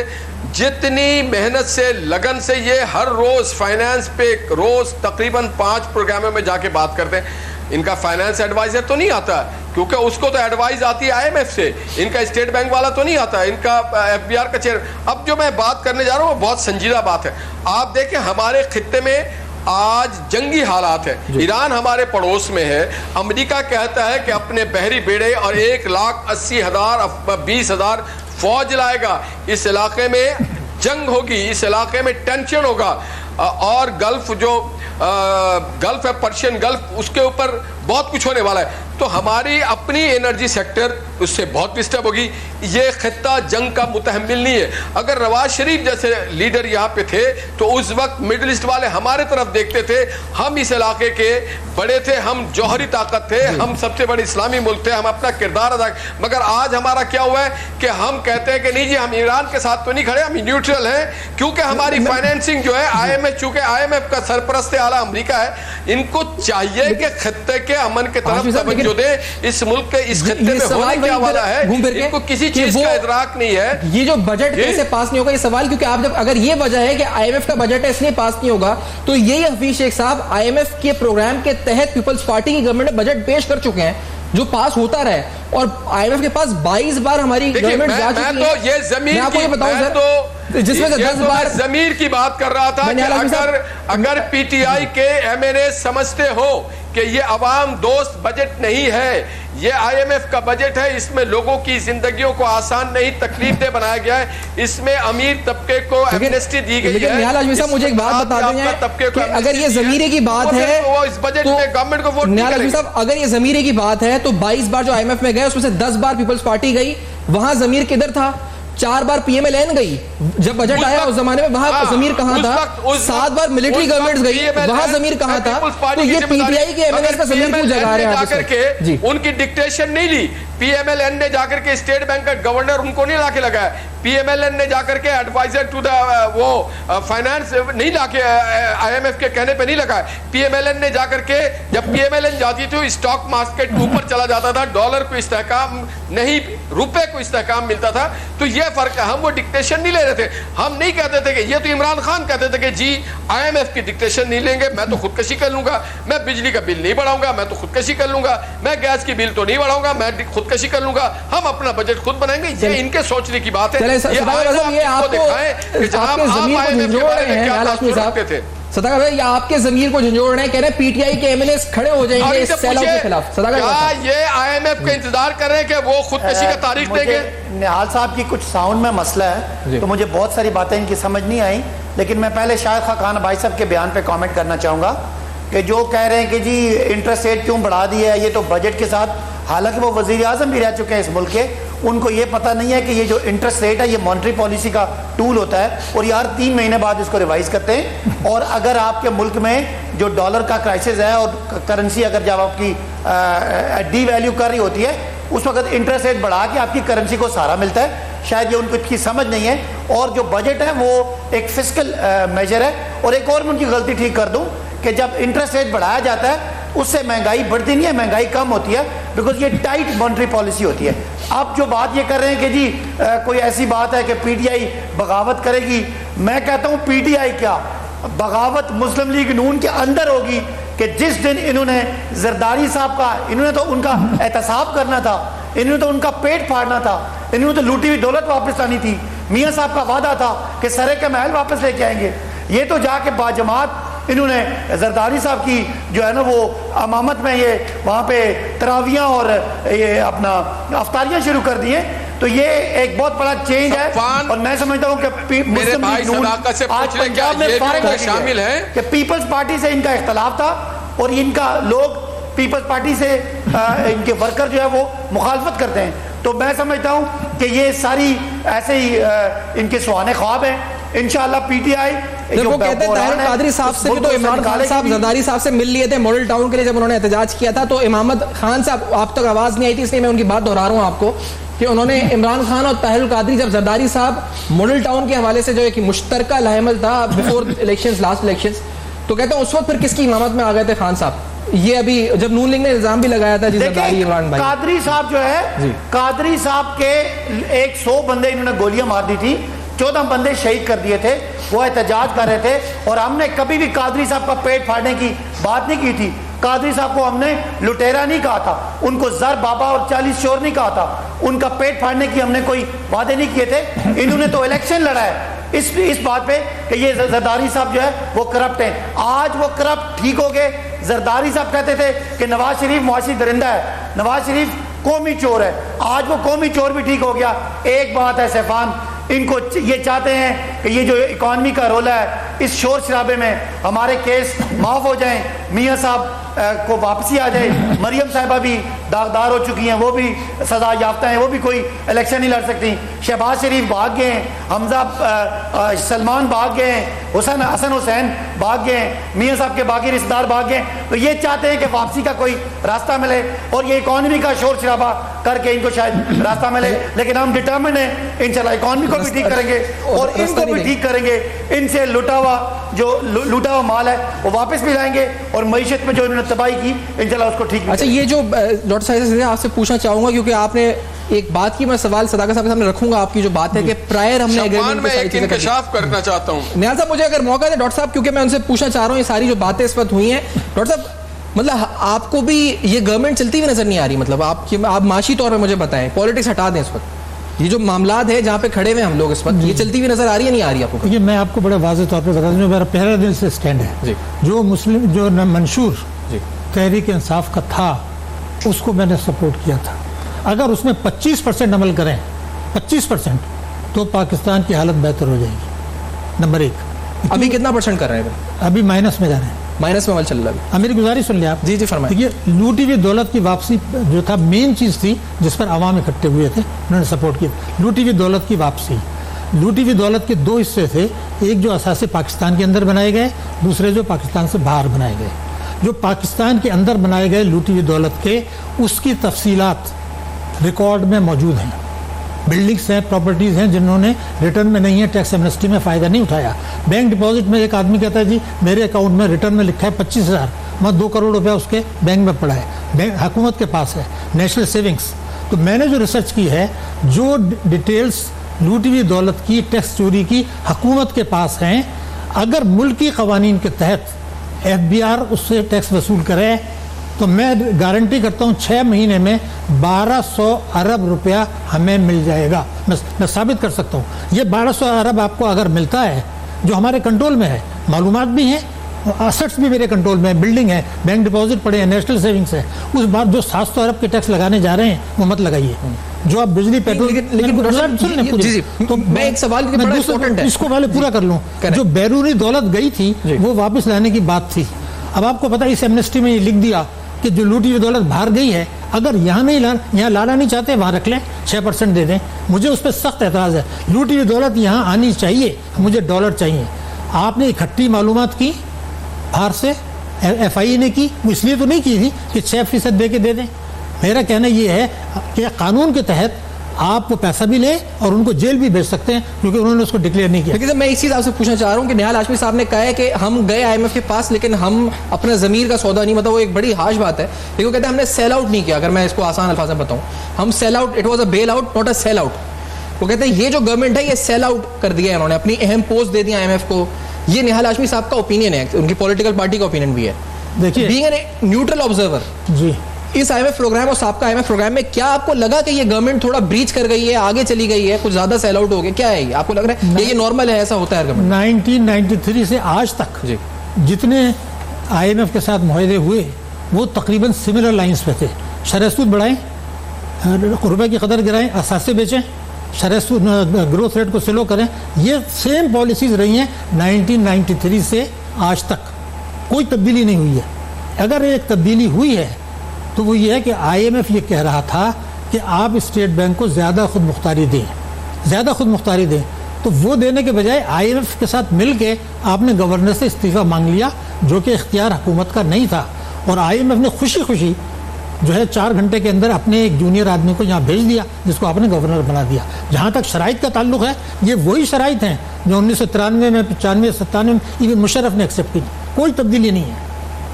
جتنی محنت سے لگن سے یہ ہر روز فائنانس پہ روز تقریباً 5 پروگراموں میں جا کے بات کرتے ہیں۔ ان کا فائنانس ایڈوائزر تو نہیں آتا کیونکہ اس کو تو ایڈوائز آتی ہے آئی ایم ایف سے، ان کا اسٹیٹ بینک والا تو نہیں آتا، ان کا ایف بی آر کا چیئر۔ اب جو میں بات کرنے جا رہا ہوں وہ بہت سنجیدہ بات ہے۔ آپ دیکھیں ہمارے خطے میں آج جنگی حالات ہیں، ایران ہمارے پڑوس میں ہے، امریکہ کہتا ہے کہ اپنے بحری بیڑے اور 1,80,000 20,000 فوج لائے گا، اس علاقے میں جنگ ہوگی، اس علاقے میں ٹینشن ہوگا، اور گلف ہے پرشین گلف، اس کے اوپر بہت کچھ ہونے والا ہے۔ تو ہماری اپنی انرجی سیکٹر اس سے بہت ڈسٹرب ہوگی۔ یہ خطہ جنگ کا متحمل نہیں ہے۔ اگر نواز شریف جیسے لیڈر یہاں پہ تھے تو اس وقت مڈل ایسٹ والے ہمارے طرف دیکھتے تھے، ہم اس علاقے کے بڑے تھے، ہم جوہری طاقت تھے، ہم سب سے بڑے اسلامی ملک تھے، ہم اپنا کردار ادا، مگر آج ہمارا کیا ہوا ہے کہ ہم کہتے ہیں کہ نہیں جی ہم ایران کے ساتھ تو نہیں کھڑے، ہم نیوٹرل ہیں، کیونکہ ہماری فائنینسنگ جو ہے آئی ایم ایف، چونکہ آئی ایم ایف کا سرپرست اعلیٰ امریکہ ہے، ان کو چاہیے کہ خطے کے امن کے طرف توجہ دے۔ اس ملک کے اس خطے میں ہونے کیا والا ہے ان کو کسی چیز کا ادراک نہیں ہے۔ یہ جو بجٹ کیسے پاس نہیں ہوگا یہ سوال، کیونکہ آپ جب اگر یہ وجہ ہے کہ آئی ایم ایف کا بجٹ ہے اس لیے پاس نہیں ہوگا، تو یہی حفیظ شیخ صاحب آئی ایم ایف کے پروگرام کے تحت پیپلز پارٹی کی گورنمنٹ نے بجٹ پیش کر چکے ہیں جو پاس ہوتا رہا ہے، اور آئی ایم ایف کے پاس 22 بار ہماری گورنمنٹ جا چکی ہے۔ میں تو یہ ضمیر کی بات کر رہا تھا کہ اگر پی ٹی آئی کے ایم این اے سمجھتے ہو کہ یہ عوام دوست بجٹ نہیں ہے، یہ آئی ایم ایف کا بجٹ ہے، اس میں لوگوں کی زندگیوں کو آسان نہیں تکلیف دہ بنایا گیا ہے، اس میں امیر طبقے کو ایمنسٹی دی گئی ہے۔ لیکن نیال حاجمی صاحب مجھے ایک بات بتا دیں کہ اگر یہ ضمیرے کی بات ہے تو اس بجٹ میں گورنمنٹ کو ووٹ نہیں نیال حاجمی صاحب اگر یہ ضمیرے کی بات ہے تو 22 بار جو آئی ایم ایف میں گئے اس میں سے 10 بار پیپلز پارٹی گئی، وہاں ضمیر کدھر تھا؟ 4 بار پی ایم ایل این گئی جب بجٹ آیا اس زمانے میں، وہاں ضمیر کہاں تھا؟ 7 بار ملٹری گورنمنٹس گئی، وہاں ضمیر کہاں تھا؟ تو یہ پی ٹی آئی کے ایم این ایس کا ضمیر کیوں جگا رہے ہیں آپ؟ ان کی ڈکٹیشن نہیں لی، پی ایم ایل این نے جا کر کے اسٹیٹ بینک کا گورنر ان کو نہیں لا کے لگایا، پی ایم ایل این نے جا کر کے ایڈوائزر ٹو دا وہ فائنانس نہیں لا کے آئی ایم ایف کے کہنے پہ نہیں لگایا، پی ایم ایل این نے جا کر کے جب پی ایم ایل این جاتی تھی اسٹاک مارکیٹ اوپر چلا جاتا تھا، ڈالر کو استحکام نہیں روپے کو استحکام ملتا تھا۔ تو یہ فرق ہے، ہم وہ ڈکٹیشن نہیں لے رہے تھے، ہم نہیں کہتے تھے کہ یہ تو عمران خان کہتے تھے کہ جی آئی ایم ایف کی ڈکٹیشن نہیں لیں گے، میں تو خودکشی کر لوں گا، میں بجلی کا بل نہیں بڑھاؤں گا، میں تو خودکشی کر لوں گا، میں گیس کی بل تو نہیں بڑھاؤں گا، میں خودکشی کر لوں گا، ہم اپنا بجٹ خود بنائیں گے۔ یہ ان کے سوچنے کی بات ہے، صدقہ بھائی یہ آپ کے ضمیر کو جھنجھوڑ رہے ہیں، کہہ رہے ہیں پی ٹی آئی کے ایم ایل ایز کھڑے ہو جائیں گے اس سیلاب کے خلاف۔ کیا یہ آئی ایم ایف کا انتظار کر رہے ہیں کہ وہ خودکشی کا تاریخ دیں گے؟ نہال صاحب کی کچھ ساؤنڈ میں مسئلہ ہے تو مجھے بہت ساری باتیں ان کی سمجھ نہیں آئیں، لیکن میں پہلے شاہد خاقان بھائی صاحب کے بیان پہ کامنٹ کرنا چاہوں گا کہ جو کہہ رہے ہیں کہ جی انٹرسٹ ریٹ کیوں بڑھا دی ہے، یہ تو بجٹ کے ساتھ، حالانکہ وہ وزیر اعظم بھی رہ چکے ہیں اس ملک کے، ان کو یہ پتہ نہیں ہے کہ یہ جو انٹرسٹ ریٹ ہے یہ مانیٹری پالیسی کا ٹول ہوتا ہے اور یار 3 مہینے بعد اس کو ریوائز کرتے ہیں۔ اور اگر آپ کے ملک میں جو ڈالر کا کرائسس ہے اور کرنسی اگر جب آپ کی ڈی ویلیو کر رہی ہوتی ہے اس وقت انٹرسٹ ریٹ بڑھا کے آپ کی کرنسی کو سہارا ملتا ہے، شاید یہ ان کو کی سمجھ نہیں ہے۔ اور جو بجٹ ہے وہ ایک فسکل میجر ہے۔ اور ایک اور میں ان کی غلطی ٹھیک کر دوں کہ جب انٹرسٹ ریٹ بڑھایا جاتا ہے اس سے مہنگائی بڑھتی نہیں ہے، مہنگائی کم ہوتی ہے، بیکاز یہ ٹائٹ مانیٹری پالیسی ہوتی ہے۔ آپ جو بات یہ کر رہے ہیں کہ جی کوئی ایسی بات ہے کہ پی ٹی آئی بغاوت کرے گی، میں کہتا ہوں پی ٹی آئی کیا بغاوت مسلم لیگ نون کے اندر ہوگی کہ جس دن انہوں نے زرداری صاحب کا، انہوں نے تو ان کا احتساب کرنا تھا، انہوں نے تو ان کا پیٹ پھاڑنا تھا، انہوں نے تو لوٹی ہوئی دولت واپس لانی تھی، میاں صاحب کا وعدہ تھا کہ سرے کے محل واپس لے کے آئیں گے، یہ تو جا کے باجماعت انہوں نے زرداری صاحب کی جو ہے نا وہ امامت میں یہ وہاں پہ تراویاں اور یہ اپنا افطاریاں شروع کر دی ہیں. تو یہ ایک بہت بڑا چینج ہے, اور میں سمجھتا ہوں کہ مسلم لیگ نون آج پنجاب میں فارغ ہو گئی ہے کہ پیپلز پارٹی سے ان کا اختلاف تھا, اور ان کا لوگ پیپلز پارٹی سے ان کے ورکر جو ہے وہ مخالفت کرتے ہیں. تو میں سمجھتا ہوں کہ یہ ساری ایسے ہی ان کے سہانے خواب ہیں. انشاءاللہ پی ٹی آئی وہ کہتے ہیں طاہر القادری صاحب سے بھی تو عمران خان صاحب زرداری صاحب سے مل لیے تھے ماڈل ٹاؤن کے لیے جب انہوں نے احتجاج کیا تھا, تو امامت خان صاحب آپ تک آواز نہیں آئی تھی, اس لیے میں ان کی بات دہرا رہا ہوں آپ کو کہ انہوں نے عمران خان اور طاہر القادری جب زرداری صاحب ماڈل ٹاؤن کے حوالے سے جو ایک مشترکہ لاحمل تھا بیفور الیکشنز لاسٹ الیکشنز, تو کہتے ہیں اس وقت پھر کس کی امامت میں آ گئے تھے خان صاحب. یہ ابھی جب نون لیگ نے الزام بھی لگایا تھا زرداری عمران بھائی, قادری صاحب جو ہے قادری صاحب کے 100 بندے انہوں نے گولیاں مار دی تھی, 14 بندے شہید کر دیے تھے, وہ احتجاج کر رہے تھے, اور ہم نے کبھی بھی قادری صاحب کا پیٹ پھاڑنے کی بات نہیں کی تھی. قادری صاحب کو ہم نے لٹیرا نہیں کہا تھا, ان کو زر بابا اور 40 چور نہیں کہا تھا, ان کا پیٹ پھاڑنے کی ہم نے کوئی وعدے نہیں کیے تھے. انہوں نے تو الیکشن لڑا ہے اس بات پہ کہ یہ زرداری صاحب جو ہے وہ کرپٹ ہیں. آج وہ کرپٹ ٹھیک ہو گئے. زرداری صاحب کہتے تھے کہ نواز شریف معاشی درندہ ہے, نواز شریف قومی چور ہے, آج وہ قومی چور بھی ٹھیک ہو گیا. ایک بات ہے سیفان, ان کو یہ چاہتے ہیں کہ یہ جو اکانومی کا رولہ ہے اس شور شرابے میں ہمارے کیس معاف ہو جائیں, میاں صاحب کو واپسی آ جائے, مریم صاحبہ بھی داغدار ہو چکی ہیں, وہ بھی سزا یافتہ ہیں, وہ بھی کوئی الیکشن نہیں لڑ سکتی, شہباز شریف بھاگ گئے ہیں, حمزہ سلمان بھاگ گئے ہیں, حسن حسین بھاگ گئے ہیں, میاں صاحب کے باقی رشتہ دار بھاگ گئے ہیں. تو یہ چاہتے ہیں کہ واپسی کا کوئی راستہ ملے, اور یہ اکانومی کا شور شرابہ کر کے ان کو شاید راستہ ملے. لیکن ہم ڈٹرمنڈ ہیں انشاءاللہ اکانومی کو بھی ٹھیک کریں گے اور ان کو بھی ٹھیک کریں گے. ان سے لوٹا ہوا مال ہے وہ واپس بھی لائیں گے, اور معیشت میں جو انہوں نے تباہی کی انشاءاللہ اس کو ٹھیک. اچھا, یہ جو ڈاکٹر صاحب آپ سے پوچھنا چاہوں گا, کیونکہ آپ نے ایک بات کی, میں سوال صداقت صاحب کے سامنے رکھوں گا, آپ کی جو بات ہے کہ پرائر ہم نے ایگریمنٹ میں ایک انکشاف کرنا چاہتا ہوں. نیاز صاحب مجھے اگر موقع دے ڈاکٹر صاحب, کیونکہ میں ان سے پوچھنا چاہ رہا ہوں یہ ساری جو باتیں اس وقت ہوئی ہیں, ڈاکٹر صاحب مطلب آپ کو بھی یہ گورنمنٹ چلتی ہوئی نظر نہیں آ رہی, مطلب آپ معاشی طور پہ مجھے بتائیں, پالیٹکس ہٹا دیں, اس وقت یہ جو معاملات ہے جہاں پہ کھڑے ہوئے ہم لوگ اس وقت, یہ چلتی ہوئی نظر آ رہی ہے نہیں آ رہی آپ کو؟ یہ میں آپ کو بڑے واضح طور پہ بتا دوں, میرا پہلا دل سے سٹینڈ ہے. جو مسلم جو منشور تحریک انصاف کا تھا اس کو میں نے سپورٹ کیا تھا. اگر اس میں 25% عمل کریں 25%, تو پاکستان کی حالت بہتر ہو جائے گی. نمبر 1. ابھی کتنا پرسنٹ کر رہے ہیں؟ ابھی مائنس میں جا رہے ہیں, مائنس میں عمل چل رہا ہے. میری گزارش سن لیں آپ. جی فرمائیں. دیکھیے, لوٹی ہوئی دولت کی واپسی جو تھا مین چیز تھی جس پر عوام اکٹھے ہوئے تھے, انہوں نے سپورٹ کیا. لوٹی ہوئی دولت کی واپسی, لوٹی ہوئی دولت کے 2 حصے تھے, ایک جو اثاثے پاکستان کے اندر بنائے گئے, دوسرے جو پاکستان سے باہر بنائے گئے. جو پاکستان کے اندر بنائے گئے لوٹی ہوئی دولت کے, اس کی تفصیلات ریکارڈ میں موجود ہیں. بلڈنگس ہیں, پراپرٹیز ہیں جنہوں نے ریٹرن میں نہیں ہے, ٹیکس ایمنسٹی میں فائدہ نہیں اٹھایا. بینک ڈپازٹ میں ایک آدمی کہتا ہے جی میرے اکاؤنٹ میں ریٹرن میں لکھا ہے 25,000, وہاں 2 کروڑ روپیہ اس کے بینک میں پڑا ہے, حکومت کے پاس ہے, نیشنل سیونگس. تو میں نے جو ریسرچ کی ہے, جو ڈیٹیلز لوٹی ہوئی دولت کی, ٹیکس چوری کی حکومت کے پاس ہیں, اگر ملکی قوانین کے تحت FBR اس سے ٹیکس وصول کرے تو میں گارنٹی کرتا ہوں 6 مہینے میں 1200 ارب روپیہ ہمیں مل جائے گا. میں ثابت کر سکتا ہوں. یہ 1200 ارب آپ کو اگر ملتا ہے, جو ہمارے کنٹرول میں ہے, معلومات بھی ہیں, اسٹس بھی میرے کنٹرول میں, بلڈنگ ہے, بینک ڈپازٹ پڑے ہیں, نیشنل سیونگس ہے, اس بات جو 700 ارب کے ٹیکس لگانے جا رہے ہیں وہ مت لگائیے. جو آپ بجلی پیٹرول, تو میں ایک سوال اس کو پہلے پورا کر لوں. جو بیرونی دولت گئی تھی وہ واپس لانے کی بات تھی. اب آپ کو پتا اس ایمنسٹی میں یہ لکھ دیا کہ جو لوٹی ہوئی دولت باہر گئی ہے, اگر یہاں نہیں یہاں لانا نہیں چاہتے وہاں رکھ لیں, 6% دے دیں. مجھے اس پہ سخت اعتراض ہے. لوٹی ہوئی دولت یہاں آنی چاہیے, مجھے ڈالر چاہیے. آپ نے اکٹھی معلومات کی باہر سے, FIA نے کی, وہ اس لیے تو نہیں کی تھی کہ 6% دے کے دے دیں. میرا کہنا یہ ہے کہ قانون کے تحت آپ وہ پیسہ بھی لیں اور ان کو جیل بھی بھیج سکتے ہیں, کیونکہ انہوں نے اس کو ڈکلیئر نہیں کیا. لیکن میں اس چیز آپ سے پوچھنا چاہ رہا ہوں کہ نہال ہاشمی صاحب نے کہا ہے کہ ہم گئے IMF کے پاس لیکن ہم اپنا ضمیر کا سودا نہیں, مطلب وہ ایک بڑی ہارش بات ہے. لیکن وہ کہتے ہیں ہم نے سیل آؤٹ نہیں کیا. اگر میں اس کو آسان الفاظ میں بتاؤں, ہم sell out, it was a bail out not a sell out. وہ کہتے ہیں یہ جو گورنمنٹ ہے یہ سیل آؤٹ کر دیا ہے, انہوں نے اپنی اہم پوسٹ دے دیا IMF کو. یہ نہال ہاشمی صاحب کا اوپینین ہے, ان کی پولیٹیکل پارٹی کا اوپینین بھی ہے. دیکھیے, بینگ این نیوٹرل آبزرور, جی اس IMF پروگرام اور سابقہ IMF پروگرام میں کیا آپ کو لگا کہ یہ گورنمنٹ تھوڑا بریچ کر گئی ہے, آگے چلی گئی ہے, کچھ زیادہ سیل آؤٹ ہو گیا, کیا ہے یہ آپ کو لگ رہا ہے یہ نارمل ہے, ایسا ہوتا ہے گورنمنٹ؟ 1993 سے آج تک جتنے IMF کے ساتھ معاہدے ہوئے وہ تقریباً سملر لائنز پہ تھے. شرح سود بڑھائیں, روپے کی قدر گرائیں, اثاثے بیچیں, شرح سود گروتھ ریٹ کو سلو کریں. یہ سیم پالیسیز رہی ہیں 1993 سے آج تک, کوئی تبدیلی نہیں ہوئی ہے. اگر ایک تبدیلی ہوئی ہے تو وہ یہ ہے کہ IMF یہ کہہ رہا تھا کہ آپ اسٹیٹ بینک کو زیادہ خود مختاری دیں, تو وہ دینے کے بجائے IMF کے ساتھ مل کے آپ نے گورنر سے استعفیٰ مانگ لیا, جو کہ اختیار حکومت کا نہیں تھا. اور IMF نے خوشی جو ہے 4 گھنٹے کے اندر اپنے ایک جونیئر آدمی کو یہاں بھیج دیا, جس کو آپ نے گورنر بنا دیا. جہاں تک شرائط کا تعلق ہے, یہ وہی شرائط ہیں جو 1993 میں, 95, 97 میں ایون مشرف نے ایکسیپٹ کی. کوئی تبدیلی نہیں ہے,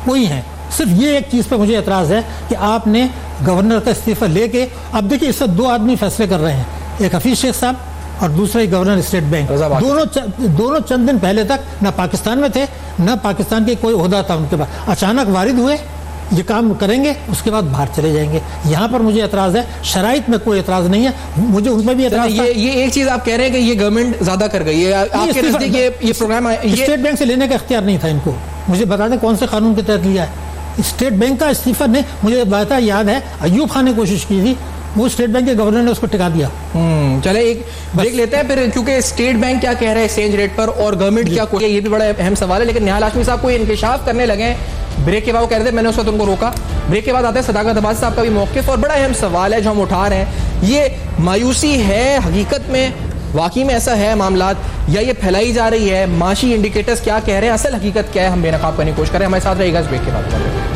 کوئی ہے. صرف یہ ایک چیز پہ مجھے اعتراض ہے کہ آپ نے گورنر کا استعفیٰ لے کے, اب دیکھیے اس وقت 2 آدمی فیصلے کر رہے ہیں, ایک حفیظ شیخ صاحب اور دوسرا گورنر اسٹیٹ بینک. دونوں چند دن پہلے تک نہ پاکستان میں تھے, نہ پاکستان کے کوئی عہدہ تھا ان کے پاس. اچانک وارد ہوئے, یہ کام کریں گے, اس کے بعد باہر چلے جائیں گے. یہاں پر مجھے اعتراض ہے, شرائط میں کوئی اعتراض نہیں ہے, مجھے ان پہ بھی اعتراض. یہ ایک چیز آپ کہہ رہے ہیں کہ یہ گورنمنٹ زیادہ کر گئی ہے, آپ کے نزدیک یہ پروگرام اسٹیٹ بینک سے لینے کا اختیار نہیں تھا ان کو. مجھے بتا دیں کون سے قانون کے تحت لیا ہے اسٹیٹ بینک کا استعفیٰ نے. مجھے بات یاد ہے ایوب خان نے کوشش کی تھی, وہ اسٹیٹ بینک کے گورنر نے اس کو ٹکا دیا. چلے ایک بریک لیتے ہیں پھر, کیونکہ اسٹیٹ بینک کیا کہہ رہے ہیں ایکسچینج ریٹ پر اور گورنمنٹ کیا, یہ بھی بڑا اہم سوال ہے. لیکن نہال ہاشمی صاحب کو انکشاف کرنے لگے ہیں بریک کے بعد, وہ کہہ رہے تھے, میں نے اس وقت ان کو روکا. بریک کے بعد آتے ہیں صداقت عباسی صاحب کا بھی موقف, اور بڑا اہم سوال ہے جو ہم اٹھا رہے ہیں. یہ مایوسی ہے حقیقت میں, واقعی میں ایسا ہے معاملات, یا یہ پھیلائی جا رہی ہے؟ معاشی انڈیکیٹرز کیا کہہ رہے ہیں, اصل حقیقت کیا ہے, ہم بے نقاب کرنے کی کوشش کریں. ہمارے ساتھ رہے گا اس بریک کے بعد.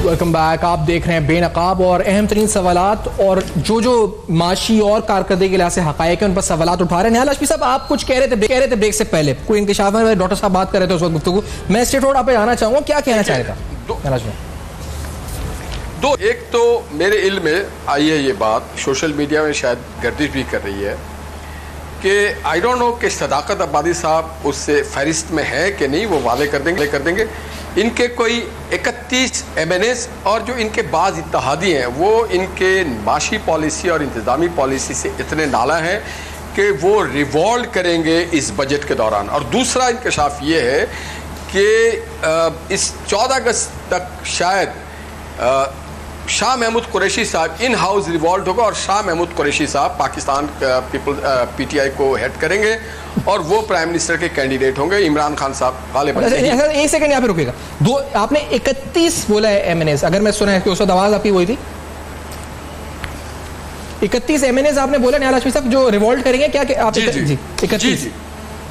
Welcome back. آپ دیکھ رہے ہیں بے نقاب, اور اہم ترین سوالات اور جو معاشی اور کارکردگی کے لحاظ سے حقائق ہیں ان پر سوالات اٹھا رہے ہیں. نہال ہاشمی صاحب, آپ کچھ کہہ رہے تھے بریک سے پہلے, کوئی انکشاف ہے, ڈاکٹر صاحب بات کر رہے تھے اس وقت گفتگو, میں اسٹیٹ فارورڈ آپ پہ آنا چاہوں گا, کیا کہنا چاہ رہے تھا؟ ایک تو میرے علم میں آئی ہے یہ بات, سوشل میڈیا میں شاید گردش بھی کر رہی ہے کہ آئی ڈونٹ نو کہ صداقت عباسی صاحب اس سے فہرست میں ہے کہ نہیں, وہ واضح کر دیں گے. ان کے کوئی 31 MNAs اور جو ان کے بعض اتحادی ہیں وہ ان کے معاشی پالیسی اور انتظامی پالیسی سے اتنے نالا ہیں کہ وہ ریوالٹ کریں گے اس بجٹ کے دوران. اور دوسرا انکشاف یہ ہے کہ اس 14 اگست تک شاید شاہ محمود قریشی صاحب ان ہاؤس ریوالٹ ہوگا, اور شاہ محمود قریشی صاحب پاکستان PTI کو ہیڈ کریں گے, اور وہ پرائم منسٹر کے کینڈیڈیٹ ہوں گے. عمران خان صاحب غالباً. ایک سیکنڈ یہاں پہ رکے گا. آپ نے 31 بولا ہے MNAs, اگر میں سنا ہے کہ اس وقت آواز آپ کی وہی تھی, 31 MNAs آپ نے بولا نہال ہاشمی صاحب جو ریوالٹ کریں گے, کیا آپ 31؟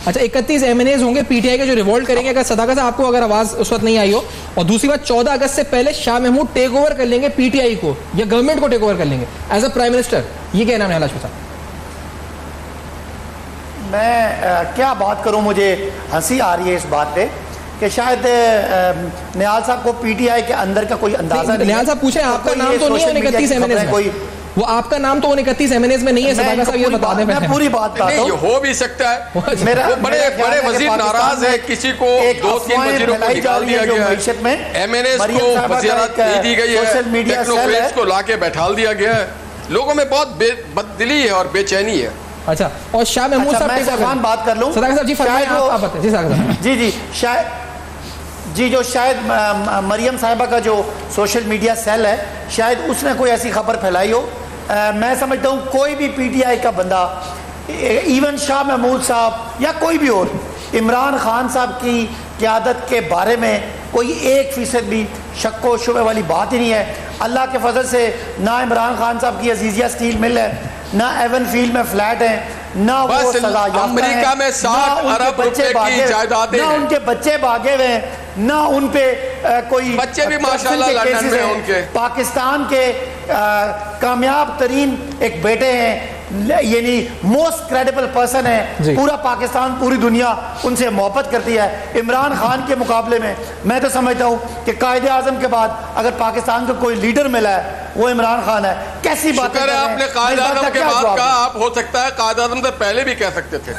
اچھا 31 MNAs ہوں گے PTI کے جو ریوالٹ کریں گے. اگر صداقت صاحب آپ کو اگر آواز اس وقت نہیں آئی ہو, اور دوسری بات 14 اگست سے پہلے شاہ محمود ٹیک اوور کر لیں گے PTI کو, یا گورنمنٹ کو ٹیک اوور کر لیں گے ایز اے پرائم منسٹر, یہ کہنا ہے نہال ہاشمی صاحب؟ میں کیا بات کروں, مجھے ہنسی آ رہی ہے اس بات پہ کہ شاید نہال صاحب کو PTI کے اندر کا کوئی اندازہ نہیں. نہال صاحب پوچھیں, آپ کا نام تو نہیں ہے 31 MNAs میں, وہ آپ کا نام تو 31 MNAs میں نہیں ہے. صداقت صاحب یہ بتا دیں, میں پوری بات کرتا ہوں. یہ ہو بھی سکتا ہے, بڑے وزیر ناراض ہے, کسی کو 2-3 وزیروں کو نکال دیا گیا ہے, MNAs کو وزارت نہیں دی گئی ہے, ٹیکنوکریٹس کو لا کے بیٹھال دیا گیا ہے. لوگوں میں بہت بددلی ہے اور بے چینی ہے. اچھا, اور شاہ محمود صاحب میں سفان بات کر لوں. صداقت صاحب جی فرمائیں, آپ بتائیں. جی صداقت صاحب. جی جو شاید مریم صاحبہ کا جو سوشل میڈیا سیل ہے, شاید اس نے کوئی ایسی خبر پھیلائی ہو. میں سمجھتا ہوں کوئی بھی PTI کا بندہ, ایون شاہ محمود صاحب یا کوئی بھی اور, عمران خان صاحب کی قیادت کے بارے میں کوئی 1% بھی شک و شبہ والی بات ہی نہیں ہے. اللہ کے فضل سے نہ عمران خان صاحب کی عزیزیہ اسٹیل مل ہے, نہ ایون فیلڈ میں فلیٹ ہیں, نہ وہ سزا یافتہ ہیں, امریکہ میں 60 ارب روپے کی جائیدادیں ہیں, نہ ان کے بچے بھاگے ہوئے ہیں, نہ ان پہ کوئی بچے بھی ماشاءاللہ لندن میں ان کے. پاکستان کے کامیاب ترین ایک بیٹے ہیں, یعنی موسٹ کریڈیبل پرسن ہے، پورا پاکستان پوری دنیا ان سے محبت کرتی ہے. عمران خان کے مقابلے میں میں تو سمجھتا ہوں کہ قائد اعظم کے بعد اگر پاکستان کو کوئی لیڈر ملا ہے وہ عمران خان ہے. کیسی بات شکر ہے آپ نے قائد اعظم کے بعد کہا، آپ ہو سکتا ہے قائد اعظم سے پہلے بھی کہہ سکتے تھے.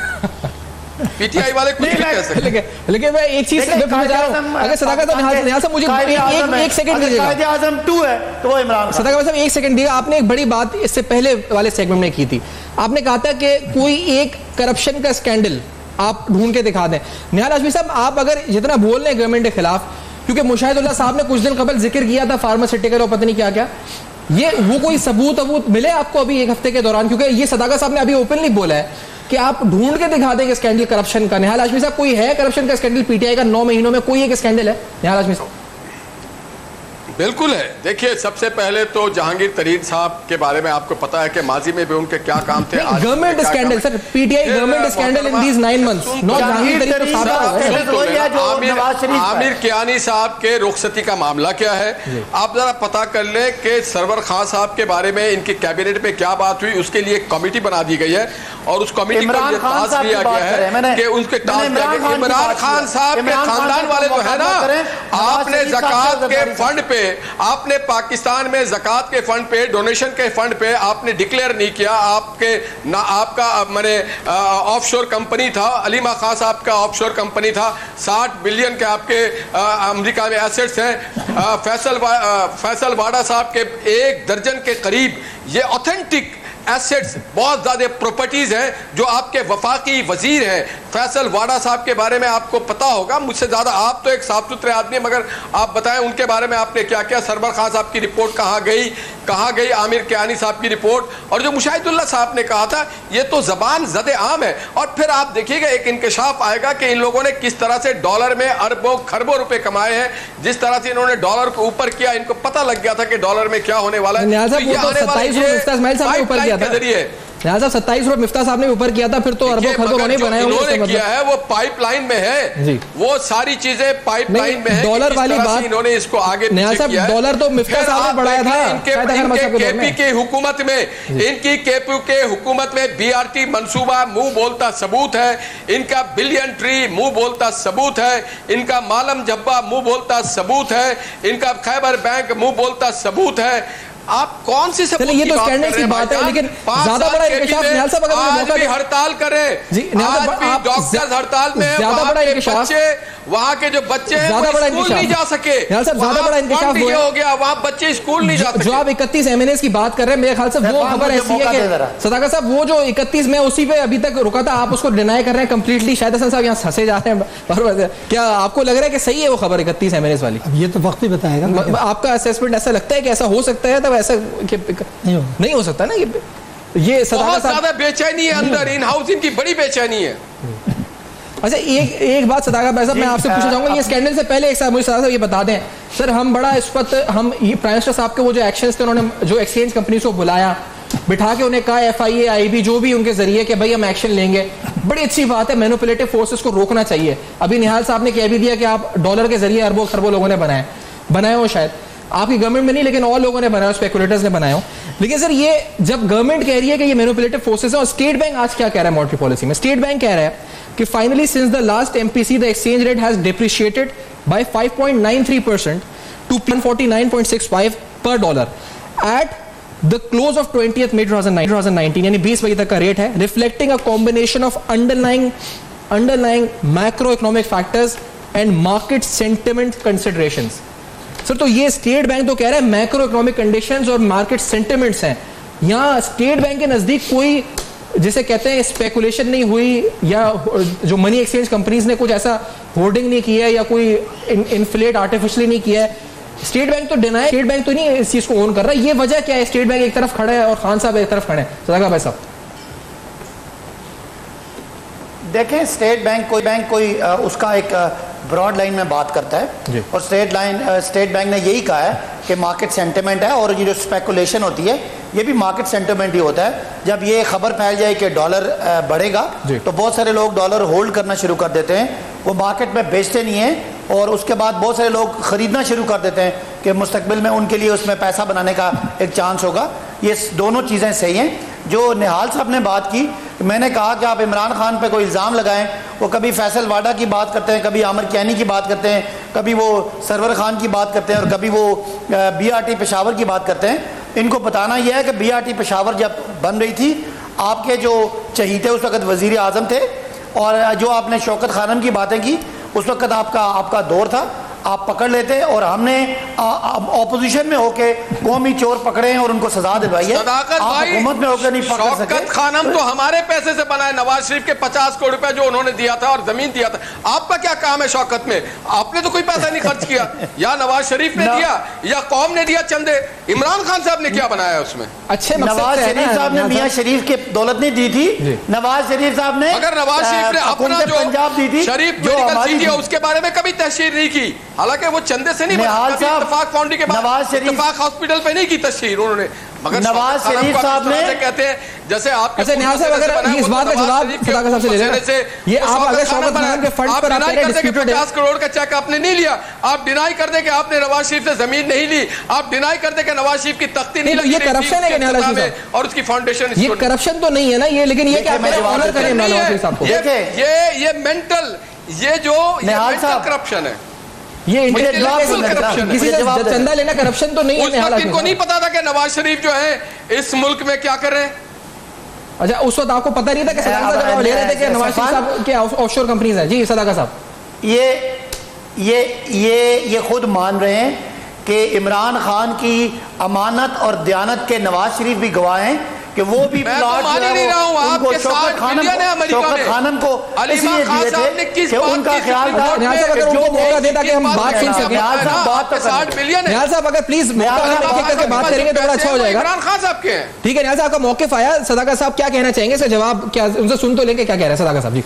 پی ٹی آئی والے کچھ بھی کہہ سکتے. لیکن میں ایک چیز پوچھنا چاہ رہا ہوں، اگر صداقت صاحب یہاں سے مجھے ایک سیکنڈ دیجیے گا. قائد اعظم 2 ہے تو وہ عمران خان. صداقت صاحب ایک سیکنڈ دیجیے. آپ نے ایک بڑی بات اس سے پہلے والے سیگمنٹ میں کی تھی. آپ نے کہا تھا کہ کوئی ایک کرپشن کا اسکینڈل آپ ڈھونڈ کے دکھا دیں. نہال ہاشمی صاحب آپ اگر جتنا بول رہے ہیں گورنمنٹ کے خلاف، کیونکہ مشاہد اللہ صاحب نے کچھ دن قبل ذکر کیا تھا فارماسیوٹیکل اور پتہ نہیں کیا کیا، یہ وہ کوئی ثبوت ملے آپ کو ابھی ایک ہفتے کے دوران؟ کیونکہ یہ صداقت صاحب نے ابھی اوپنلی بولا ہے کہ آپ ڈھونڈ کے دکھا دیں کہ اسکینڈل کرپشن کا. نہال ہاشمی صاحب کوئی ہے کرپشن کا اسکینڈل پی ٹی آئی کا 9 مہینوں میں کوئی ایک اسکینڈل ہے نہال ہاشمی صاحب؟ بالکل ہے. دیکھیے سب سے پہلے تو جہانگیر ترین صاحب کے بارے میں آپ کو پتا ہے کہ ماضی میں بھی ان کے کیا کام تھے. Government scandal sir, P T I government scandal in these 9 months. Jahangir Tareen صاحب عامر کیانی صاحب کے رخصتی کا معاملہ کیا ہے آپ ذرا پتا کر لیں کہ سرور خان صاحب کے بارے میں ان کی کیبنٹ میں کیا بات ہوئی. اس کے لیے ایک کمیٹی بنا دی گئی ہے اور اس کمیٹی کو یہ ٹاسک دیا گیا ہے کہ ان کے عمران خان صاحب کے خاندان والے جو ہے نا، آپ نے زکوٰۃ کے فنڈ پہ، آپ نے پاکستان میں زکوٰۃ کے فنڈ پہ، ڈونیشن کے فنڈ پہ آپ نے ڈکلیئر نہیں کیا. آپ کا آف شور کمپنی تھا، علیمہ خان صاحب کا آف شور کمپنی تھا، 60 بلین کے آپ کے امریکہ میں ایسٹس ہیں. فیصل واڈا صاحب کے 1 درجن کے قریب یہ اوتھینٹک ایسٹس، بہت زیادہ پراپرٹیز ہیں جو آپ کے وفاقی وزیر ہیں. فیصل واڈا صاحب کے بارے میں آپ کو پتا ہوگا مجھ سے زیادہ، آپ تو ایک صاف ستھرے آدمی ہیں، مگر آپ بتائیں ان کے بارے میں آپ نے کیا کیا. سرور خان صاحب کی رپورٹ کہاں گئی، عامر کیانی صاحب کی رپورٹ، اور جو مشاہد اللہ صاحب نے کہا تھا یہ تو زبان زد عام ہے. اور پھر آپ دیکھیے گا ایک انکشاف آئے گا کہ ان لوگوں نے کس طرح سے ڈالر میں اربوں کھربوں روپے کمائے ہیں. جس طرح سے انہوں نے ڈالر کو اوپر کیا، ان کو پتہ لگ گیا تھا کہ ڈالر میں کیا ہونے والا ہے. نہال صاحب 27 روپے مفتاح صاحب نے اوپر کیا تھا، پھر تو اربوں کھربوں انہوں نے بنائے انہوں نے کیا ہے وہ پائپ لائن میں ہے، وہ ساری چیزیں پائپ لائن میں ہے. ڈالر والی بات انہوں نے اس کو آگے نہال صاحب ڈالر تو مفتاح صاحب نے بڑھایا تھا. ان کے کے پی کے حکومت میں، ان کی کے پی کے حکومت میں بی آر ٹی منصوبہ منہ بولتا ثبوت ہے، ان کا بلین ٹری منہ بولتا ثبوت ہے، ان کا مالم جبہ منہ بولتا ثبوت ہے، ان کا خیبر بینک منہ بولتا ثبوت ہے. آپ کون سی ثبوت یہ تو اسکینڈل کی بات ہے، لیکن زیادہ بڑا انکشاف نہال صاحب اگر آج بھی ہڑتال کریں، آج بھی ڈاکٹرز ہڑتال میں ہیں، زیادہ بڑا انکشاف، وہاں کے جو بچے ہیں وہ اسکول نہیں جا سکے. نہال صاحب زیادہ بڑا انکشاف ہو گیا، وہاں بچے اسکول نہیں جا سکے. جو آپ 31 MNAs کی بات کر رہے ہیں، میرے خیال سے وہ خبر ایسی ہے کہ صداقت صاحب وہ جو 31 میں اسی پہ ابھی تک رکا تھا، آپ اس کو ڈینائی کر رہے ہیں کمپلیٹلی. شاہد حسن صاحب یہاں ہنسے جا رہے ہیں، کیا آپ کو لگ رہا ہے کہ صحیح ہے وہ خبر 31 MNAs والی؟ یہ تو وقت ہی بتائے گا. آپ کا اسیسمنٹ ایسا لگتا ہے کہ ایسا ہو سکتا ہے؟ تب ایسا نہیں ہو سکتا نا. یہ بہت زیادہ بے چینی ہے اندر، ان ہاؤس ان کی بڑی بے چینی ہے. اچھا ایک بات صداقت صاحب میں آپ سے پوچھنا چاہوں گا، یہ اسکینڈل سے پہلے ایک مجھے صداقت صاحب یہ بتا دیں سر، ہم بڑا اس وقت ہم پرائم منسٹر صاحب کے وہ جو ایکشنز تھے، انہوں نے جو ایکسچینج کمپنیز کو بلایا، بٹھا کے انہیں کہا FIA IB جو بھی ان کے ذریعے کہ بھائی ہم ایکشن لیں گے. بڑی اچھی بات ہے، مینوپولیٹو فورسز کو روکنا چاہیے. ابھی نہال صاحب نے کہہ بھی دیا کہ آپ ڈالر کے ذریعے اربوں خربوں لوگوں نے بنائے ہو، شاید آپ کی گورنمنٹ میں نہیں لیکن اور لوگوں نے بنایا، اسپیکولیٹرز نے بنایا ہو. لیکن سر یہ جب گورنمنٹ کہہ رہی ہے کہ یہ مینوپولیٹو فورسز ہیں، اور اسٹیٹ بینک آج کیا کہہ رہا ہے مانیٹری پالیسی میں؟ اسٹیٹ بینک کہہ رہا ہے کہ finally since the last MPC the exchange rate has depreciated by 5.93% to 149.65 per dollar at the close of 20th May 2019 یعنی 20 بجے تک کا ریٹ ہے، reflecting a combination of underlying macroeconomic factors and market sentiment considerations. سر تو یہ state bank تو کہہ رہا ہے میکرو اکنامک کنڈیشنز اور مارکیٹ سینٹیمنٹس ہیں. یہاں اسٹیٹ بینک کے نزدیک کوئی جسے کہتے ہیں اسپیکولیشن نہیں ہوئی، یا جو منی ایکسچینج کمپنیز نے کچھ ایسا ہورڈنگ نہیں کیا ہے، یا کوئی انفلیٹ آرٹیفیشلی نہیں کیا ہے. اسٹیٹ بینک تو ڈینائی، اسٹیٹ بینک تو نہیں اس چیز کو اون کر رہا. یہ وجہ کیا ہے اسٹیٹ بینک ایک طرف کھڑا ہے اور خان صاحب ایک طرف کھڑے ہیں؟ صداقت بھائی صاحب دیکھیں، اسٹیٹ بینک کوئی اس کا ایک براڈ لائن میں بات کرتا ہے، اور اسٹیٹ بینک نے یہی کہا ہے کہ مارکیٹ سینٹیمنٹ ہے، اور یہ جو اسپیکولیشن ہوتی ہے یہ بھی مارکیٹ سینٹیمنٹ ہی ہوتا ہے. جب یہ خبر پھیل جائے کہ ڈالر بڑھے گا تو بہت سارے لوگ ڈالر ہولڈ کرنا شروع کر دیتے ہیں، وہ مارکیٹ میں بیچتے نہیں ہیں، اور اس کے بعد بہت سارے لوگ خریدنا شروع کر دیتے ہیں کہ مستقبل میں ان کے لیے اس میں پیسہ بنانے کا ایک چانس ہوگا. یہ دونوں چیزیں صحیح ہیں، جو نہال صاحب نے بات کی، میں نے کہا کہ آپ عمران خان پہ کوئی الزام لگائیں، وہ کبھی فیصل واڈا کی بات کرتے ہیں، کبھی عامر کینی کی بات کرتے ہیں، کبھی وہ سرور خان کی بات کرتے ہیں، اور کبھی وہ بی آر ٹی پشاور کی بات کرتے ہیں. ان کو بتانا یہ ہے کہ بی آر ٹی پشاور جب بن رہی تھی، آپ کے جو چہیتے اس وقت وزیر اعظم تھے، اور جو آپ نے شوکت خانم کی باتیں کی، اس وقت آپ کا دور تھا، آپ پکڑ لیتے، اور ہم نے اپوزیشن میں ہو کے قومی چور پکڑے ہیں اور ان کو سزا دلوائی ہے. آپ حکومت میں ہو کے نہیں پکڑ سکے. شوکت خانم تو ہمارے پیسے سے بنا ہے، نواز شریف کے 50 کروڑ روپے جو انہوں نے دیا تھا اور زمین دیا تھا. آپ کا کیا کام ہے شوکت میں؟ آپ نے تو کوئی پیسہ نہیں خرچ کیا، یا نواز شریف نے دیا یا قوم نے دیا چندے. عمران خان صاحب نے کیا بنایا اس میں؟ اچھے نواز شریف صاحب نے میاں شریف کی دولت نہیں دی تھی، نواز شریف صاحب نے اگر نواز شریف نے اپنا جو پنجاب دی تھی، شریف میڈیکل سٹی ہے اس کے بارے میں کبھی تشہیر نہیں کی، حالانکہ وہ چندے سے نہیں بنا. کبھی اتفاق فاؤنڈی کے بعد اتفاق ہاسپٹل پہ نہیں کی تشہیر انہوں نے، مگر نواز شریف صاحب نے کہتے ہیں جیسے آپ اچھا نہال صاحب اگر اس بات کا جواب صداقت صاحب سے لے لیں، یہ آپ اگر شوکت خان کے فنڈ پر آپ کہہ رہے ہیں 50 کروڑ کا چیک آپ نے نہیں لیا، آپ ڈینائی کر دیں کہ آپ نے نواز شریف سے زمین نہیں لی، آپ ڈینائی کر دیں کہ نواز شریف کی تختی نہیں لگی، یہ کرپشن ہے کہ نہال صاحب اور اس کی فاؤنڈیشن، یہ کرپشن تو نہیں ہے نا یہ، لیکن یہ کہ آپ آنر کریں نواز شریف صاحب کو، یہ مینٹل، یہ جو کرپشن ہے، یہ کسی سے چندہ لینا کرپشن تو نہیں ہے. اس وقت ان کو نہیں پتا تھا کہ نواز شریف جو ہے اس ملک میں کیا کر رہے ہیں. اچھا اس وقت آپ کو پتہ نہیں تھا کہ صداقت صاحب لے رہے تھے کہ نواز شریف صاحب کے آف شور کمپنیز ہیں؟ جی صداقت صاحب یہ خود مان رہے ہیں کہ عمران خان کی امانت اور دیانت کے نواز شریف بھی گواہ ہیں کہ وہ بھی پلاٹ ان کو شوکت خانم کو اس لیے دیے تھے کہ ان کا خیال تھا کہ جو موقع دیتا کہ ہم بات سن سکیں. نہال صاحب اگر پلیز موقع کر کے بات کریں گے تو بڑا اچھا ہو جائے گا. عمران خان صاحب کے ہیں. ٹھیک ہے نہال صاحب کا موقف آیا، صداقت صاحب کیا کہنا چاہیں گے؟ اس کا جواب کیا ان سے سن تو لیں گے، کیا کہہ رہے ہیں صداقت صاحب؟ جی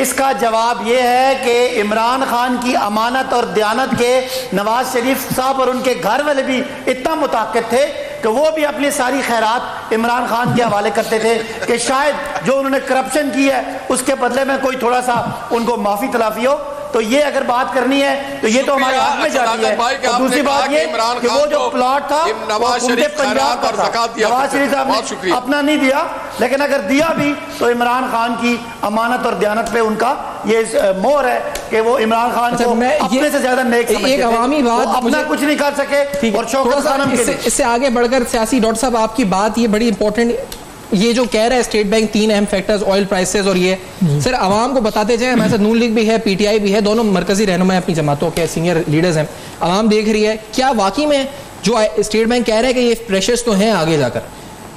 اس کا جواب یہ ہے کہ عمران خان کی امانت اور دیانت کے نواز شریف صاحب اور ان کے گھر والے بھی اتنا متعاقد تھے کہ وہ بھی اپنی ساری خیرات عمران خان کے حوالے کرتے تھے کہ شاید جو انہوں نے کرپشن کی ہے اس کے بدلے میں کوئی تھوڑا سا ان کو معافی تلافی ہو. تو یہ اگر بات کرنی ہے تو یہ تو ہمارے حق میں جاتی ہے. اور دوسری بات یہ کہ وہ جو پلاٹ تھا نواز شریف پنجاب کا تھا، نواز شریف صاحب نے اپنا نہیں دیا، لیکن اگر دیا بھی تو عمران خان کی امانت اور دیانت پہ ان کا یہ مہر ہے کہ وہ عمران خان کو اپنے سے زیادہ نیک سمجھتے تھے. ایک عوامی بات اپنا کچھ نہیں کر سکے. اور شوکت خانم کے اس سے آگے بڑھ کر سیاسی ڈاکٹر صاحب آپ کی بات یہ بڑی امپورٹنٹ، یہ جو کہہ رہا ہے اسٹیٹ بینک 3 اہم فیکٹرز، آئل پرائسز اور یہ سر عوام کو بتاتے جائیں. ہمارے ساتھ نون لیگ بھی ہے، پی ٹی آئی بھی ہے، دونوں مرکزی رہنما اپنی جماعتوں کے سینئر لیڈرز ہیں. عوام دیکھ رہی ہے کیا واقعی میں جو اسٹیٹ بینک کہہ رہا ہے کہ یہ پریشرز تو ہیں آگے جا کر،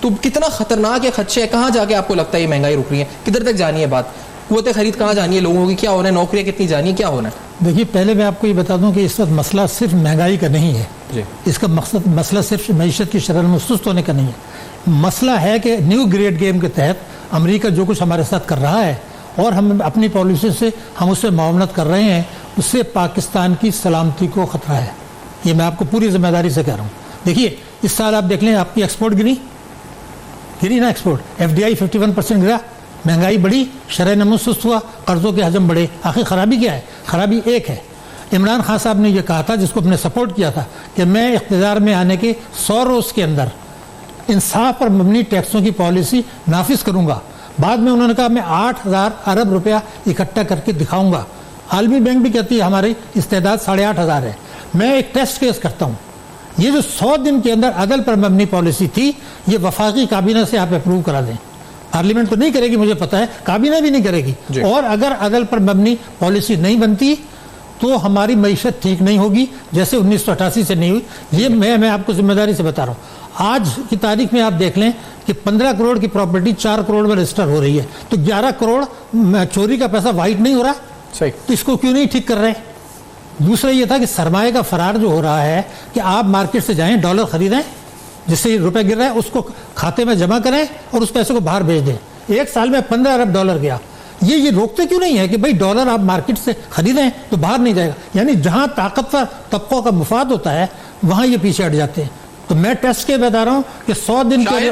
تو کتنا خطرناک ہے خدشے ہے؟ کہاں جا کے آپ کو لگتا ہے یہ مہنگائی رک رہی ہے؟ کدھر تک جانی ہے بات؟ قوت خرید کہاں جانی ہے لوگوں کی؟ کیا ہونا ہے؟ نوکریاں کتنی جانی ہے؟ کیا ہونا ہے؟ دیکھیے پہلے میں آپ کو یہ بتا دوں کہ اس وقت مسئلہ صرف مہنگائی کا نہیں ہے، اس کا مسئلہ صرف معیشت کی شرح میں سست ہونے کا نہیں ہے. مسئلہ ہے کہ نیو گریڈ گیم کے تحت امریکہ جو کچھ ہمارے ساتھ کر رہا ہے اور ہم اپنی پالیسی سے ہم اس سے معاونت کر رہے ہیں، اس سے پاکستان کی سلامتی کو خطرہ ہے. یہ میں آپ کو پوری ذمہ داری سے کہہ رہا ہوں. دیکھیے اس سال آپ دیکھ لیں آپ کی ایکسپورٹ گری نا، ایکسپورٹ FDI 51% گرا، مہنگائی بڑھی، شرح نمو سست ہوا، قرضوں کے حجم بڑھے. آخر خرابی کیا ہے؟ خرابی ایک ہے، عمران خان صاحب نے یہ کہا تھا جس کو اپنے سپورٹ کیا تھا کہ میں اقتدار میں آنے کے 100 روز کے اندر انصاف پر مبنی ٹیکسوں کی پالیسی نافذ کروں گا. بعد میں انہوں نے کہا میں 8,000 ارب روپیہ اکٹھا کر کے دکھاؤں گا. عالمی بینک بھی کہتی ہے ہماری استعداد 8,500 ہے. میں ایک ٹیسٹ کیس کرتا ہوں، یہ جو 100 دن کے اندر عدل پر مبنی پالیسی تھی یہ وفاقی کابینہ سے آپ اپروو کرا دیں. پارلیمنٹ تو نہیں کرے گی مجھے پتا ہے، کابینہ بھی نہیں کرے گی. اور اگر عدل پر مبنی پالیسی نہیں بنتی تو ہماری معیشت ٹھیک نہیں ہوگی جیسے 1988 سے نہیں ہوئی. یہ میں آپ کو ذمہ داری سے بتا رہا ہوں. آج کی تاریخ میں آپ دیکھ لیں کہ 15 کروڑ کی پراپرٹی 4 کروڑ میں رجسٹر ہو رہی ہے، تو 11 کروڑ چوری کا پیسہ وائٹ نہیں ہو رہا. تو اس کو کیوں نہیں ٹھیک کر رہے؟ دوسرا یہ تھا کہ سرمایہ کا فرار جو ہو رہا ہے کہ آپ مارکیٹ سے جائیں ڈالر خریدیں، جس سے روپے گر رہا ہے اس کو کھاتے میں جمع کریں اور اس پیسے کو باہر بھیج دیں. ایک سال میں 15 ارب ڈالر گیا. یہ روکتے کیوں نہیں ہے کہ بھائی ڈالر آپ مارکیٹ سے خریدیں تو باہر نہیں جائے گا؟ یعنی جہاں طاقتور طبقوں کا مفاد ہوتا ہے وہاں یہ پیچھے ہٹ جاتے ہیں. تو میں ٹیسٹ کے بتا رہا ہوں کہ 100 دن کے